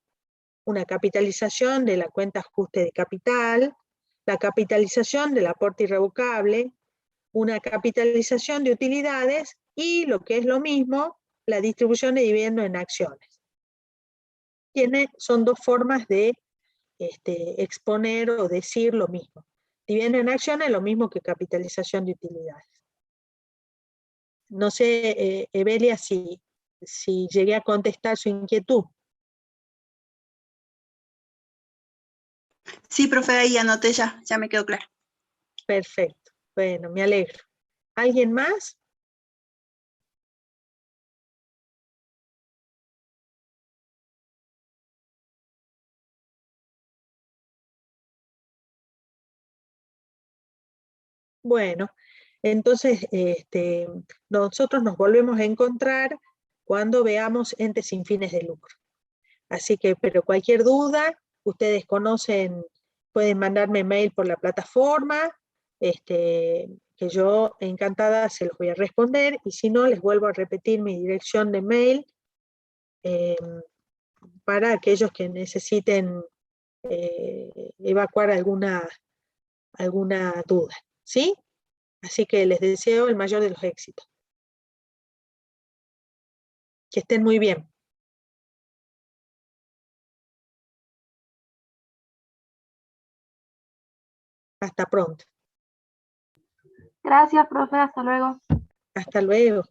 una capitalización de la cuenta ajuste de capital, la capitalización del aporte irrevocable, una capitalización de utilidades y, lo que es lo mismo, la distribución de dividendos en acciones. Son dos formas de exponer o decir lo mismo. Dividendo en acciones es lo mismo que capitalización de utilidades. No sé, Evelia, si llegué a contestar su inquietud. Sí, profe, ahí anoté ya me quedó claro. Perfecto, bueno, me alegro. ¿Alguien más? Bueno, entonces nosotros nos volvemos a encontrar cuando veamos entes sin fines de lucro. Así que, pero cualquier duda, ustedes conocen, pueden mandarme mail por la plataforma, que yo encantada se los voy a responder, y si no, les vuelvo a repetir mi dirección de mail para aquellos que necesiten evacuar alguna duda, ¿sí? Así que les deseo el mayor de los éxitos. Que estén muy bien. Hasta pronto. Gracias, profe. Hasta luego. Hasta luego.